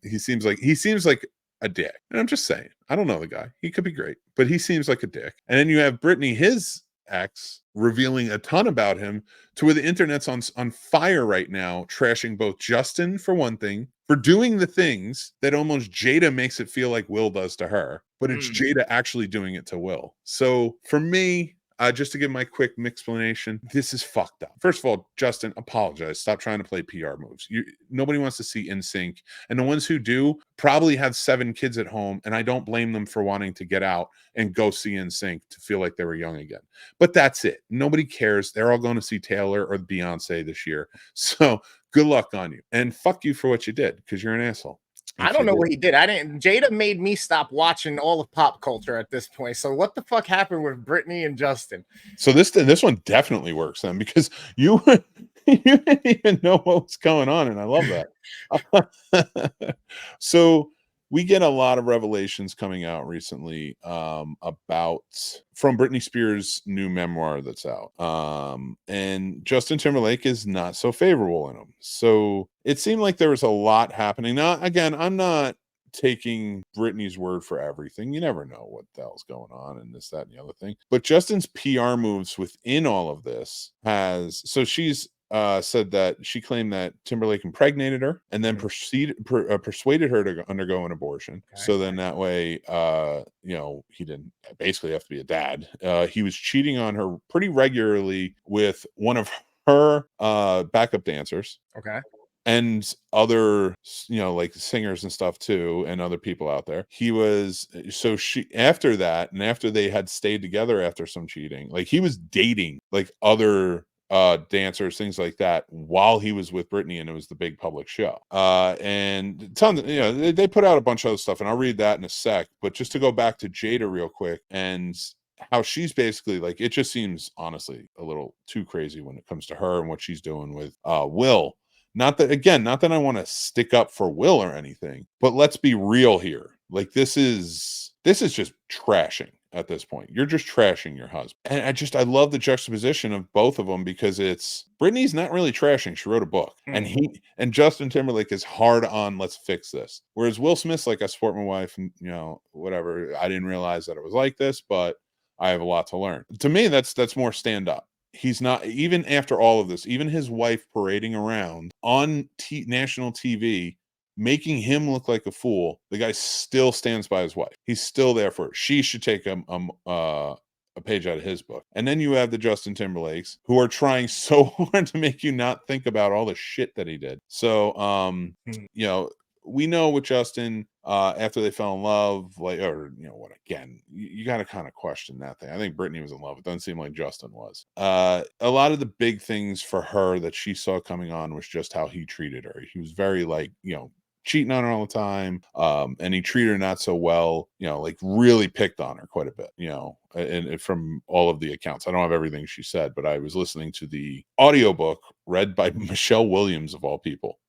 He seems like a dick. And I'm just saying, I don't know the guy. He could be great, but he seems like a dick. And then you have Britney, his ex, revealing a ton about him, to where the internet's on fire right now, trashing both Justin, for one thing, for doing the things that almost Jada makes it feel like Will does to her, but it's Jada actually doing it to Will. So for me, just to give my quick explanation, this is fucked up. First of all, Justin, apologize. Stop trying to play PR moves. Nobody wants to see NSYNC, and the ones who do probably have 7 kids at home, and I don't blame them for wanting to get out and go see NSYNC to feel like they were young again. But that's it. Nobody cares. They're all going to see Taylor or Beyonce this year. So good luck on you, and fuck you for what you did, because you're an asshole. I don't know what he did. Jada made me stop watching all of pop culture at this point. So what the fuck happened with Britney and Justin? So this one definitely works then, because you didn't even know what was going on, and I love that. So we get a lot of revelations coming out recently about from Britney Spears' new memoir that's out. And Justin Timberlake is not so favorable in them. So it seemed like there was a lot happening. Now, again, I'm not taking Britney's word for everything. You never know what the hell's going on and this, that, and the other thing. But Justin's PR moves within all of this she's said that she claimed that Timberlake impregnated her and then persuaded her to undergo an abortion. Okay. So then that way, he didn't basically have to be a dad. He was cheating on her pretty regularly with one of her backup dancers. Okay. And other, like singers and stuff too, and other people out there. After that, and after they had stayed together after some cheating, like he was dating like other dancers, things like that, while he was with Britney, and it was the big public show. And tons of, they put out a bunch of other stuff, and I'll read that in a sec. But just to go back to Jada real quick, and how she's basically like, it just seems honestly a little too crazy when it comes to her and what she's doing with Will. Not that I want to stick up for Will or anything, but let's be real here. Like this is just trashing at this point. You're just trashing your husband. And I love the juxtaposition of both of them, because it's Britney's not really trashing. She wrote a book, and Justin Timberlake is hard on, let's fix this. Whereas Will Smith's like, I support my wife, and whatever. I didn't realize that it was like this, but I have a lot to learn. To me, that's more stand up. He's not, even after all of this, even his wife parading around on national TV, making him look like a fool, the guy still stands by his wife. He's still there for her. She should take a page out of his book. And then you have the Justin Timberlakes, who are trying so hard to make you not think about all the shit that he did. So, we know with Justin, after they fell in love, you got to kind of question that thing. I think Britney was in love. It doesn't seem like Justin was. A lot of the big things for her that she saw coming on was just how he treated her. He was very cheating on her all the time. And he treated her not so well, really picked on her quite a bit, and from all of the accounts. I don't have everything she said, but I was listening to the audiobook read by Michelle Williams, of all people.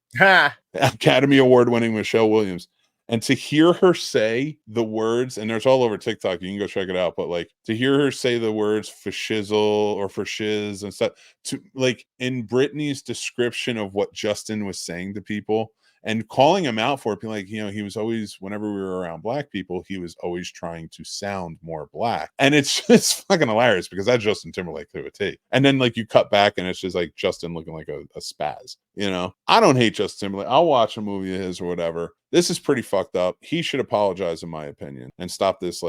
Academy Award winning Michelle Williams. And to hear her say the words, and there's all over TikTok, you can go check it out, but to hear her say the words for shizzle or for shiz and stuff, to in Britney's description of what Justin was saying to people, and calling him out for it, being he was always, whenever we were around black people, he was always trying to sound more black. And it's just fucking hilarious, because that's Justin Timberlake to a T. And then you cut back and it's just Justin looking like a spaz. I don't hate Justin Timberlake. I'll watch a movie of his or whatever. This is pretty fucked up. He should apologize, in my opinion, and stop this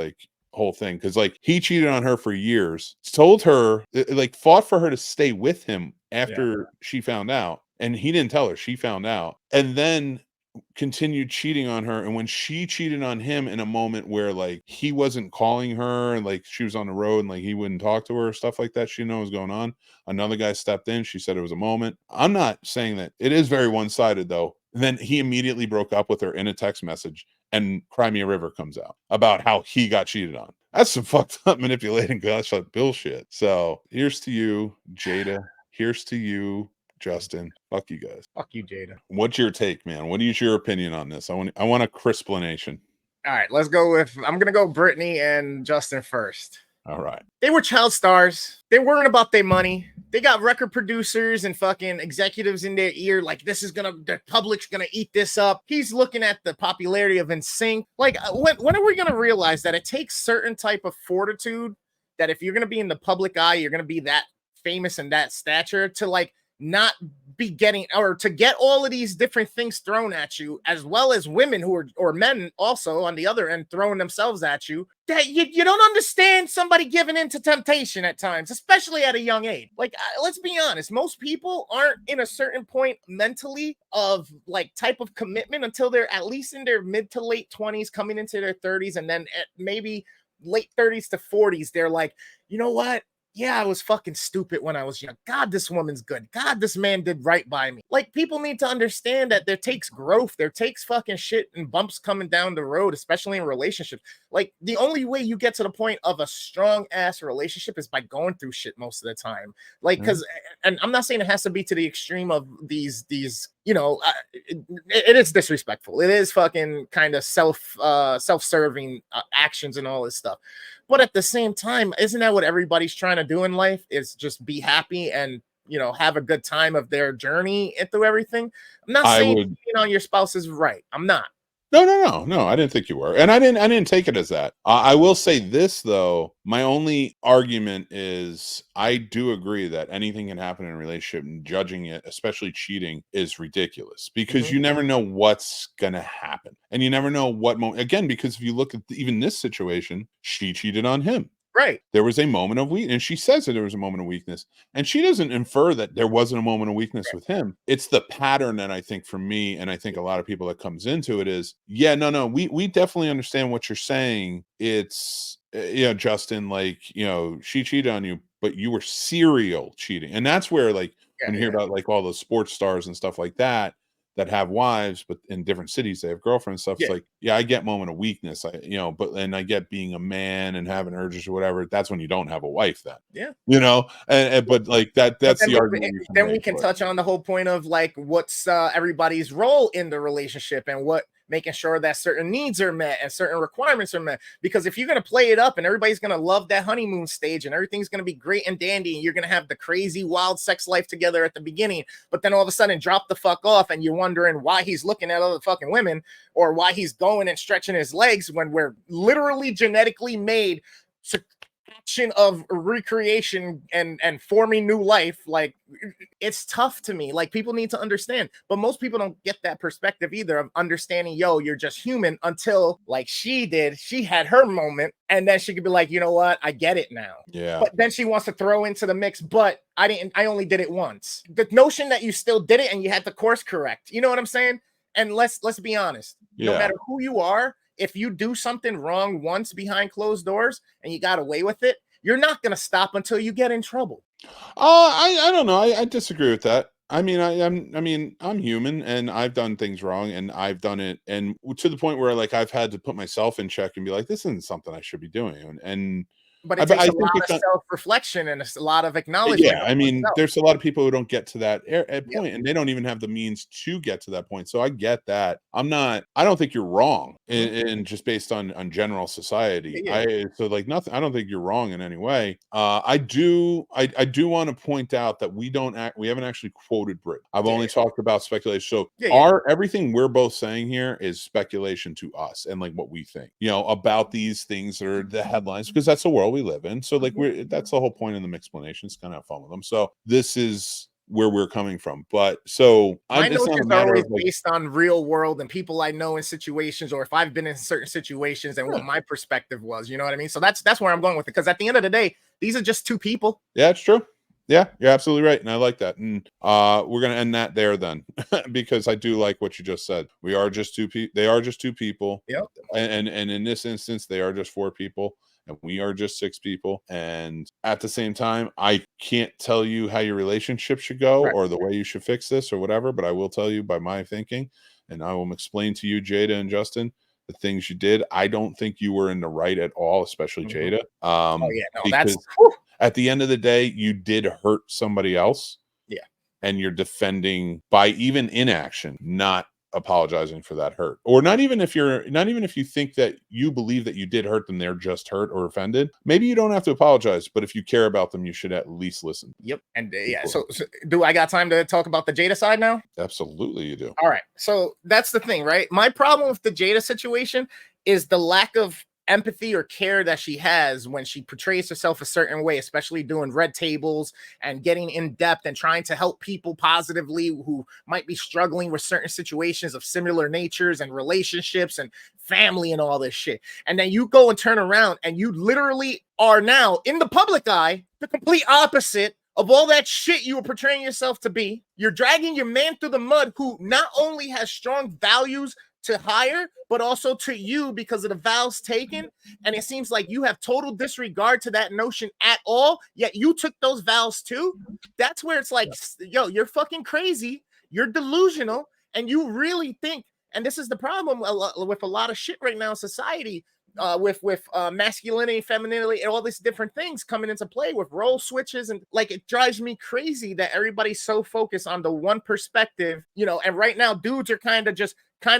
whole thing, because like he cheated on her for years, told her, like fought for her to stay with him after she found out, and he didn't tell her. She found out, and then continued cheating on her. And when she cheated on him in a moment where like he wasn't calling her and like she was on the road and like he wouldn't talk to her, stuff like that, she didn't know what was going on, another guy stepped in. She said it was a moment. I'm not saying that it is very one-sided though. And then he immediately broke up with her in a text message, and Crimea River comes out about how he got cheated on. That's some fucked up manipulating goshawk bullshit. So here's to you, Jada. Here's to you, Justin. Fuck you guys. Fuck you, Jada. What's your take, man? What is your opinion on this? I want a crisplanation. All right, let's go with, I'm gonna go Brittany and Justin first. All right. They were child stars. They weren't about their money. They got record producers and fucking executives in their ear, like the public's gonna eat this up. He's looking at the popularity of NSYNC. Like, when are we gonna realize that it takes certain type of fortitude, that if you're gonna be in the public eye, you're gonna be that famous and that stature, to like not be getting, or to get all of these different things thrown at you, as well as women who are, or men also on the other end, throwing themselves at you, that you don't understand somebody giving in to temptation at times, especially at a young age. Like, let's be honest, most people aren't in a certain point mentally of like type of commitment until they're at least in their mid to late 20s, coming into their 30s, and then at maybe late 30s to 40s, they're like, you know what? Yeah, I was fucking stupid when I was young. God, this woman's good. God, this man did right by me. Like, people need to understand that there takes growth. There takes fucking shit and bumps coming down the road, especially in relationships. Like, the only way you get to the point of a strong ass relationship is by going through shit most of the time. Like, because, and I'm not saying it has to be to the extreme of these, you know, it is disrespectful. It is fucking kind of self-serving actions and all this stuff. But at the same time, isn't that what everybody's trying to do in life? Is just be happy and, you know, have a good time of their journey through everything. I'm not saying cheating on your spouse is right. I'm not. No. I didn't think you were, and I didn't take it as that. I will say this though. My only argument is I do agree that anything can happen in a relationship, and judging it, especially cheating, is ridiculous because you never know what's gonna happen, and you never know what moment. Again, because if you look at even this situation, she cheated on him. Right. There was a moment of weakness, and she says that there was a moment of weakness, and she doesn't infer that there wasn't a moment of weakness with him. It's the pattern that I think for me, and I think a lot of people that comes into it is, we definitely understand what you're saying. It's, Justin, like, she cheated on you, but you were serial cheating. And that's where, like, when you hear about like all the sports stars and stuff like that have wives, but in different cities they have girlfriends, stuff. It's like, I get moment of weakness, and I get being a man and having urges or whatever. That's when you don't have a wife then. But like that's the argument. Then we can touch on the whole point of like what's everybody's role in the relationship, and what making sure that certain needs are met and certain requirements are met. Because if you're going to play it up and everybody's going to love that honeymoon stage and everything's going to be great and dandy, and you're going to have the crazy wild sex life together at the beginning, but then all of a sudden drop the fuck off and you're wondering why he's looking at other fucking women, or why he's going and stretching his legs, when we're literally genetically made to action of recreation and forming new life. Like, it's tough to me. Like, people need to understand, but most people don't get that perspective either, of understanding, you're just human, until like she did. She had her moment, and then she could be like, you know what, I get it now. But then she wants to throw into the mix, but I only did it once. The notion that you still did it and you had to course correct, you know what I'm saying? And let's be honest, no matter who you are, if you do something wrong once behind closed doors and you got away with it, you're not going to stop until you get in trouble. I don't know. I disagree with that. I mean, I'm human, and I've done things wrong, and I've done it, and to the point where like I've had to put myself in check and be like, this isn't something I should be doing. But it takes a lot of self-reflection and a lot of acknowledgement. Yeah, I mean, there's a lot of people who don't get to that point, and they don't even have the means to get to that point. So I get that. I don't think you're wrong in just based on general society. So like nothing. I don't think you're wrong in any way. I do want to point out that we haven't actually quoted Brit. I've only talked about speculation. So everything we're both saying here is speculation to us and like what we think, about these things that are the headlines, because that's the world we live in. So like that's the whole point in the Micksplainations, kind of have fun with them. So this is where we're coming from. But so My it's not a notions are matter always of like, based on real world and people I know in situations, or if I've been in certain situations and what my perspective was. You know what I mean? So that's where I'm going with it. Because at the end of the day, these are just two people. yeah, it's true. Yeah, you're absolutely right, and I like that. And we're gonna end that there then, because I do like what you just said. We are just two people. They are just two people. Yep. And in this instance, they are just four people, and we are just six people. And at the same time, I can't tell you how your relationship should go Right. or the way you should fix this or whatever. But I will tell you by my thinking, and I will explain to you, Jada and Justin, the things you did. I don't think you were in the right at all, especially Jada. Oh yeah, no, Because that's whew. at the end of the day, you did hurt somebody else. Yeah. And you're defending by even inaction, not apologizing for that hurt. Or not even if you think that you believe that you did hurt them, they're just hurt or offended. Maybe you don't have to apologize, but if you care about them, you should at least listen. Yep. And yeah, so do I got time to talk about the Jada side now? Absolutely, you do. All right. So that's the thing, right? My problem with the Jada situation is the lack of empathy or care that she has when she portrays herself a certain way, especially doing red tables and getting in depth and trying to help people positively who might be struggling with certain situations of similar natures and relationships and family and all this shit. And then you go and turn around and you literally are now in the public eye the complete opposite of all that shit you were portraying yourself to be. You're dragging your man through the mud who not only has strong values to hire, but also to you because of the vows taken. And it seems like you have total disregard to that notion at all, yet you took those vows too. That's where it's like, yo, you're fucking crazy. You're delusional. And you really think, and this is the problem with a lot of shit right now in society, with masculinity, femininity, and all these different things coming into play with role switches. And like, it drives me crazy that everybody's so focused on the one perspective, and right now dudes are kind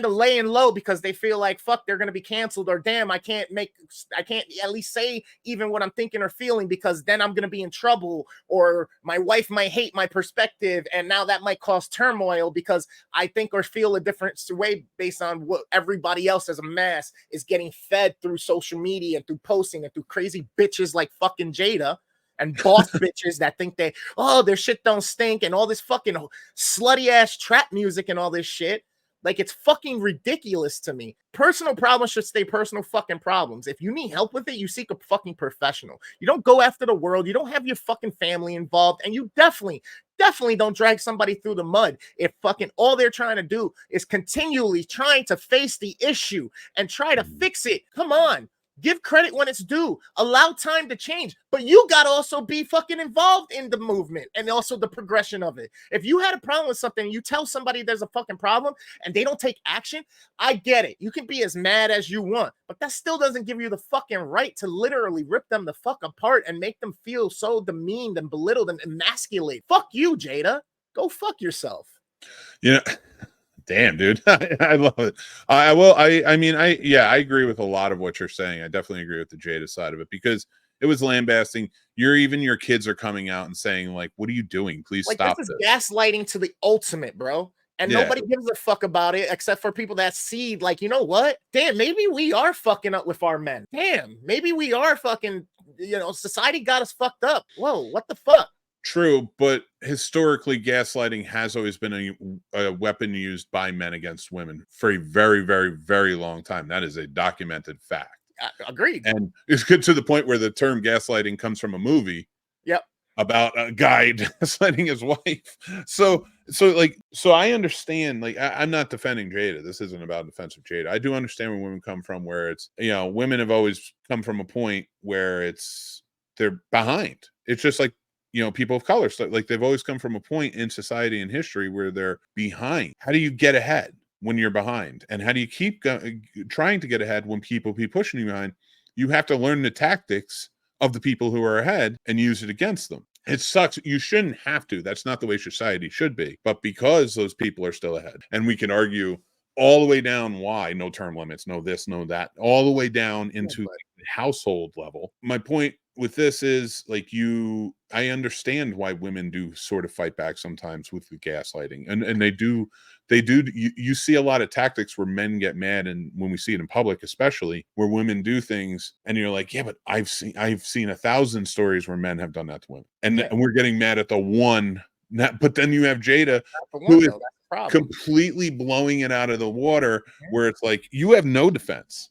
of laying low because they feel like, fuck, they're going to be canceled, or damn, I can't at least say even what I'm thinking or feeling because then I'm going to be in trouble, or my wife might hate my perspective. And now that might cause turmoil because I think or feel a different way based on what everybody else as a mass is getting fed through social media and through posting and through crazy bitches like fucking Jada and boss bitches that think their shit don't stink and all this fucking slutty ass trap music and all this shit. Like, it's fucking ridiculous to me. Personal problems should stay personal fucking problems. If you need help with it, you seek a fucking professional. You don't go after the world. You don't have your fucking family involved. And you definitely don't drag somebody through the mud if fucking all they're trying to do is continually trying to face the issue and try to fix it. Come on. Give credit when it's due. Allow time to change. But you got to also be fucking involved in the movement and also the progression of it. If you had a problem with something, you tell somebody there's a fucking problem and they don't take action, I get it. You can be as mad as you want, but that still doesn't give you the fucking right to literally rip them the fuck apart and make them feel so demeaned and belittled and emasculate. Fuck you, Jada. Go fuck yourself. Damn, dude. I love it. I agree with a lot of what you're saying. I definitely agree with the Jada side of it because it was lambasting. Your kids are coming out and saying, like, what are you doing? Please stop this. Gaslighting to the ultimate, bro. And nobody gives a fuck about it except for people that see, like, you know what? Damn, maybe we are fucking up with our men. Damn, maybe we are fucking, society got us fucked up. Whoa, what the fuck? True, but historically, gaslighting has always been a weapon used by men against women for a very, very, very long time. That is a documented fact. Agreed. And it's good to the point where the term gaslighting comes from a movie. Yep. About a guy gaslighting his wife. So I understand. Like, I'm not defending Jada. This isn't about defense of Jada. I do understand where women come from, where it's, women have always come from a point where they're behind. It's just like, people of color, so like they've always come from a point in society and history where they're behind. How do you get ahead when you're behind? And how do you keep trying to get ahead when people be pushing you behind? You have to learn the tactics of the people who are ahead and use it against them. It sucks. You shouldn't have to. That's not the way society should be. But because those people are still ahead, and we can argue all the way down why, no term limits, no this, no that, all the way down into household level. My point with this is, like, I understand why women do sort of fight back sometimes with the gaslighting, and they do. You see a lot of tactics where men get mad, and when we see it in public, especially where women do things, and you're like, yeah, but I've seen 1,000 stories where men have done that to women, and we're getting mad at the one But then you have Jada, For one, who is though, that's the problem. completely blowing it out of the water, where it's like you have no defense.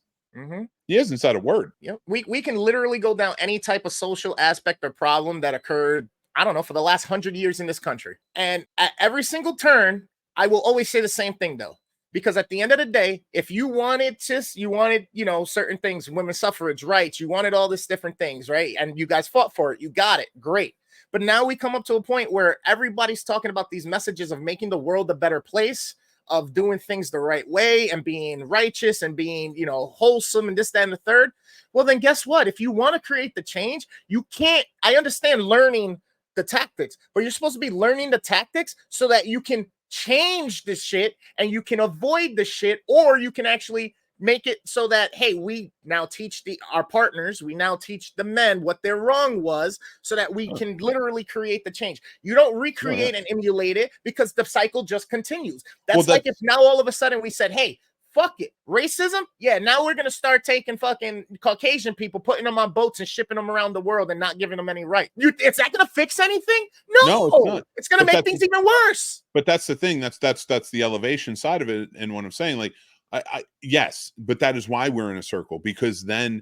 He hasn't said a word. Yep. We can literally go down any type of social aspect or problem that occurred, I don't know, for the last 100 years in this country. And at every single turn, I will always say the same thing though. Because at the end of the day, if you wanted certain things, women's suffrage rights, you wanted all this different things, right? And you guys fought for it, you got it, great. But now we come up to a point where everybody's talking about these messages of making the world a better place, of doing things the right way and being righteous and being, wholesome and this, that, and the third. Well, then guess what? If you want to create the change, you can't. I understand learning the tactics, but you're supposed to be learning the tactics so that you can change the shit and you can avoid the shit, or you can actually make it so that, hey, we now teach our partners, we now teach the men what their wrong was, so that we can literally create the change. You don't recreate and emulate it, because the cycle just continues. That's like if now all of a sudden we said, hey, fuck it, racism, yeah, now we're gonna start taking fucking Caucasian people, putting them on boats and shipping them around the world and not giving them any right. Is that gonna fix anything? No, it's not. It's gonna make things even worse. But that's the thing. That's the elevation side of it. And what I'm saying, like, yes, but that is why we're in a circle, because then,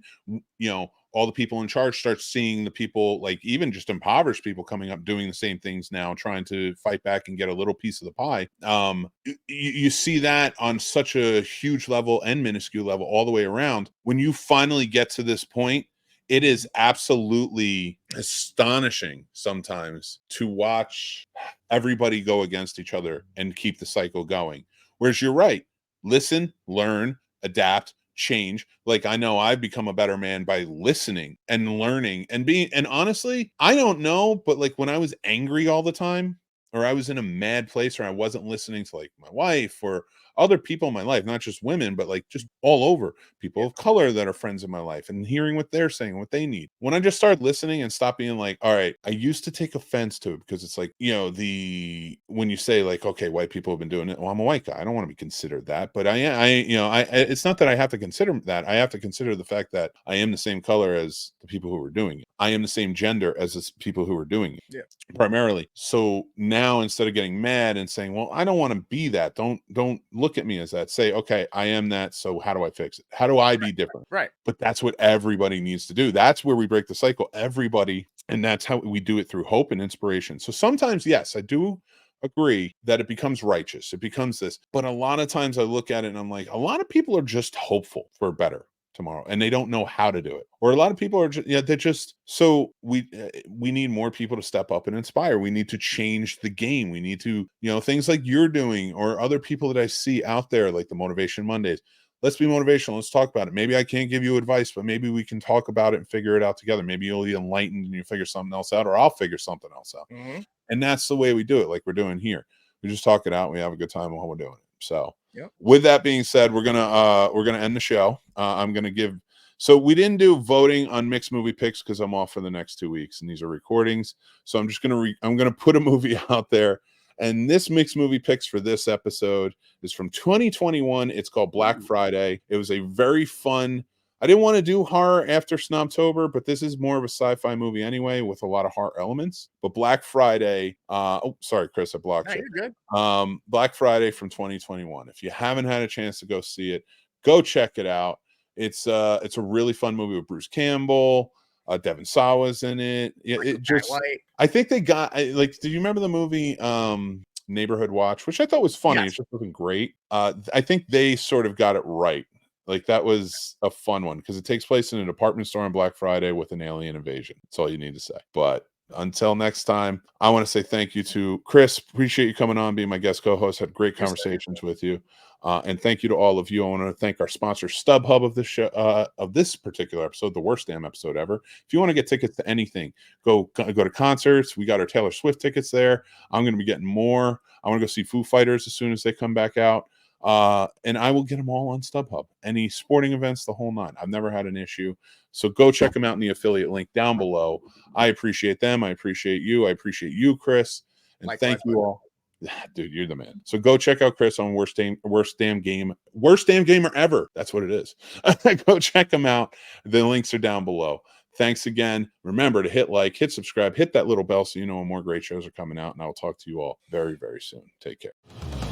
all the people in charge start seeing the people, like even just impoverished people, coming up doing the same things now, trying to fight back and get a little piece of the pie. You see that on such a huge level and minuscule level all the way around. When you finally get to this point, it is absolutely astonishing sometimes to watch everybody go against each other and keep the cycle going. Whereas you're right. Listen, learn, adapt, change. Like, I know I've become a better man by listening and learning and being, and honestly, I don't know, but like when I was angry all the time, or I was in a mad place, or I wasn't listening to like my wife or other people in my life, not just women, but like just all over, people of color that are friends in my life, and hearing what they're saying, what they need. When I just started listening and stopped being like, all right, I used to take offense to it, because it's like, when you say like, okay, white people have been doing it. Well, I'm a white guy. I don't want to be considered that, but it's not that I have to consider that. I have to consider the fact that I am the same color as the people who were doing it. I am the same gender as the people who were doing it. Yeah. Primarily. So now, instead of getting mad and saying, well, I don't want to be that, don't look at me as that, say, okay, I am that, so how do I fix it? How do I be different? Right. But that's what everybody needs to do. That's where we break the cycle, everybody. And that's how we do it, through hope and inspiration. So sometimes, yes, I do agree that it becomes righteous, it becomes this, but a lot of times I look at it and I'm like, a lot of people are just hopeful for better tomorrow, and they don't know how to do it. Or a lot of people are just so we need more people to step up and inspire. We need to change the game. We need to, things like you're doing, or other people that I see out there, like the Motivation Mondays. Let's be motivational. Let's talk about it. Maybe I can't give you advice, but maybe we can talk about it and figure it out together. Maybe you'll be enlightened and you figure something else out, or I'll figure something else out. And that's the way we do it, like we're doing here. We just talk it out. We have a good time while we're doing it. So with that being said, we're gonna end the show. I'm gonna give. So we didn't do voting on Mick's movie picks because I'm off for the next 2 weeks, and these are recordings. So I'm just gonna put a movie out there. And this Mick's movie picks for this episode is from 2021. It's called Black Friday. It was a very fun. I didn't want to do horror after Snobtober, but this is more of a sci-fi movie anyway, with a lot of horror elements. But Black Friday, sorry, Chris, I blocked you. You're good. Black Friday from 2021. If you haven't had a chance to go see it, go check it out. It's a really fun movie with Bruce Campbell. Devin Sawa's in it. It just, I think they got, like, do you remember the movie Neighborhood Watch, which I thought was funny? It just wasn't great. I think they sort of got it right. Like, that was a fun one, because it takes place in a department store on Black Friday with an alien invasion. That's all you need to say. But until next time, I want to say thank you to Chris. Appreciate you coming on, being my guest co-host. Had great conversations with you. And thank you to all of you. I want to thank our sponsor, StubHub, of this show, of this particular episode, the worst damn episode ever. If you want to get tickets to anything, go to concerts. We got our Taylor Swift tickets there. I'm going to be getting more. I want to go see Foo Fighters as soon as they come back out. And I will get them all on StubHub. Any sporting events, the whole nine. I've never had an issue. So go check them out in the affiliate link down below. I appreciate them. I appreciate you. I appreciate you, Chris. And thank you all. Dude, you're the man. So go check out Chris on Worst Damn Gamer Ever. That's what it is. Go check him out. The links are down below. Thanks again. Remember to hit like, hit subscribe, hit that little bell so you know when more great shows are coming out. And I will talk to you all very, very soon. Take care.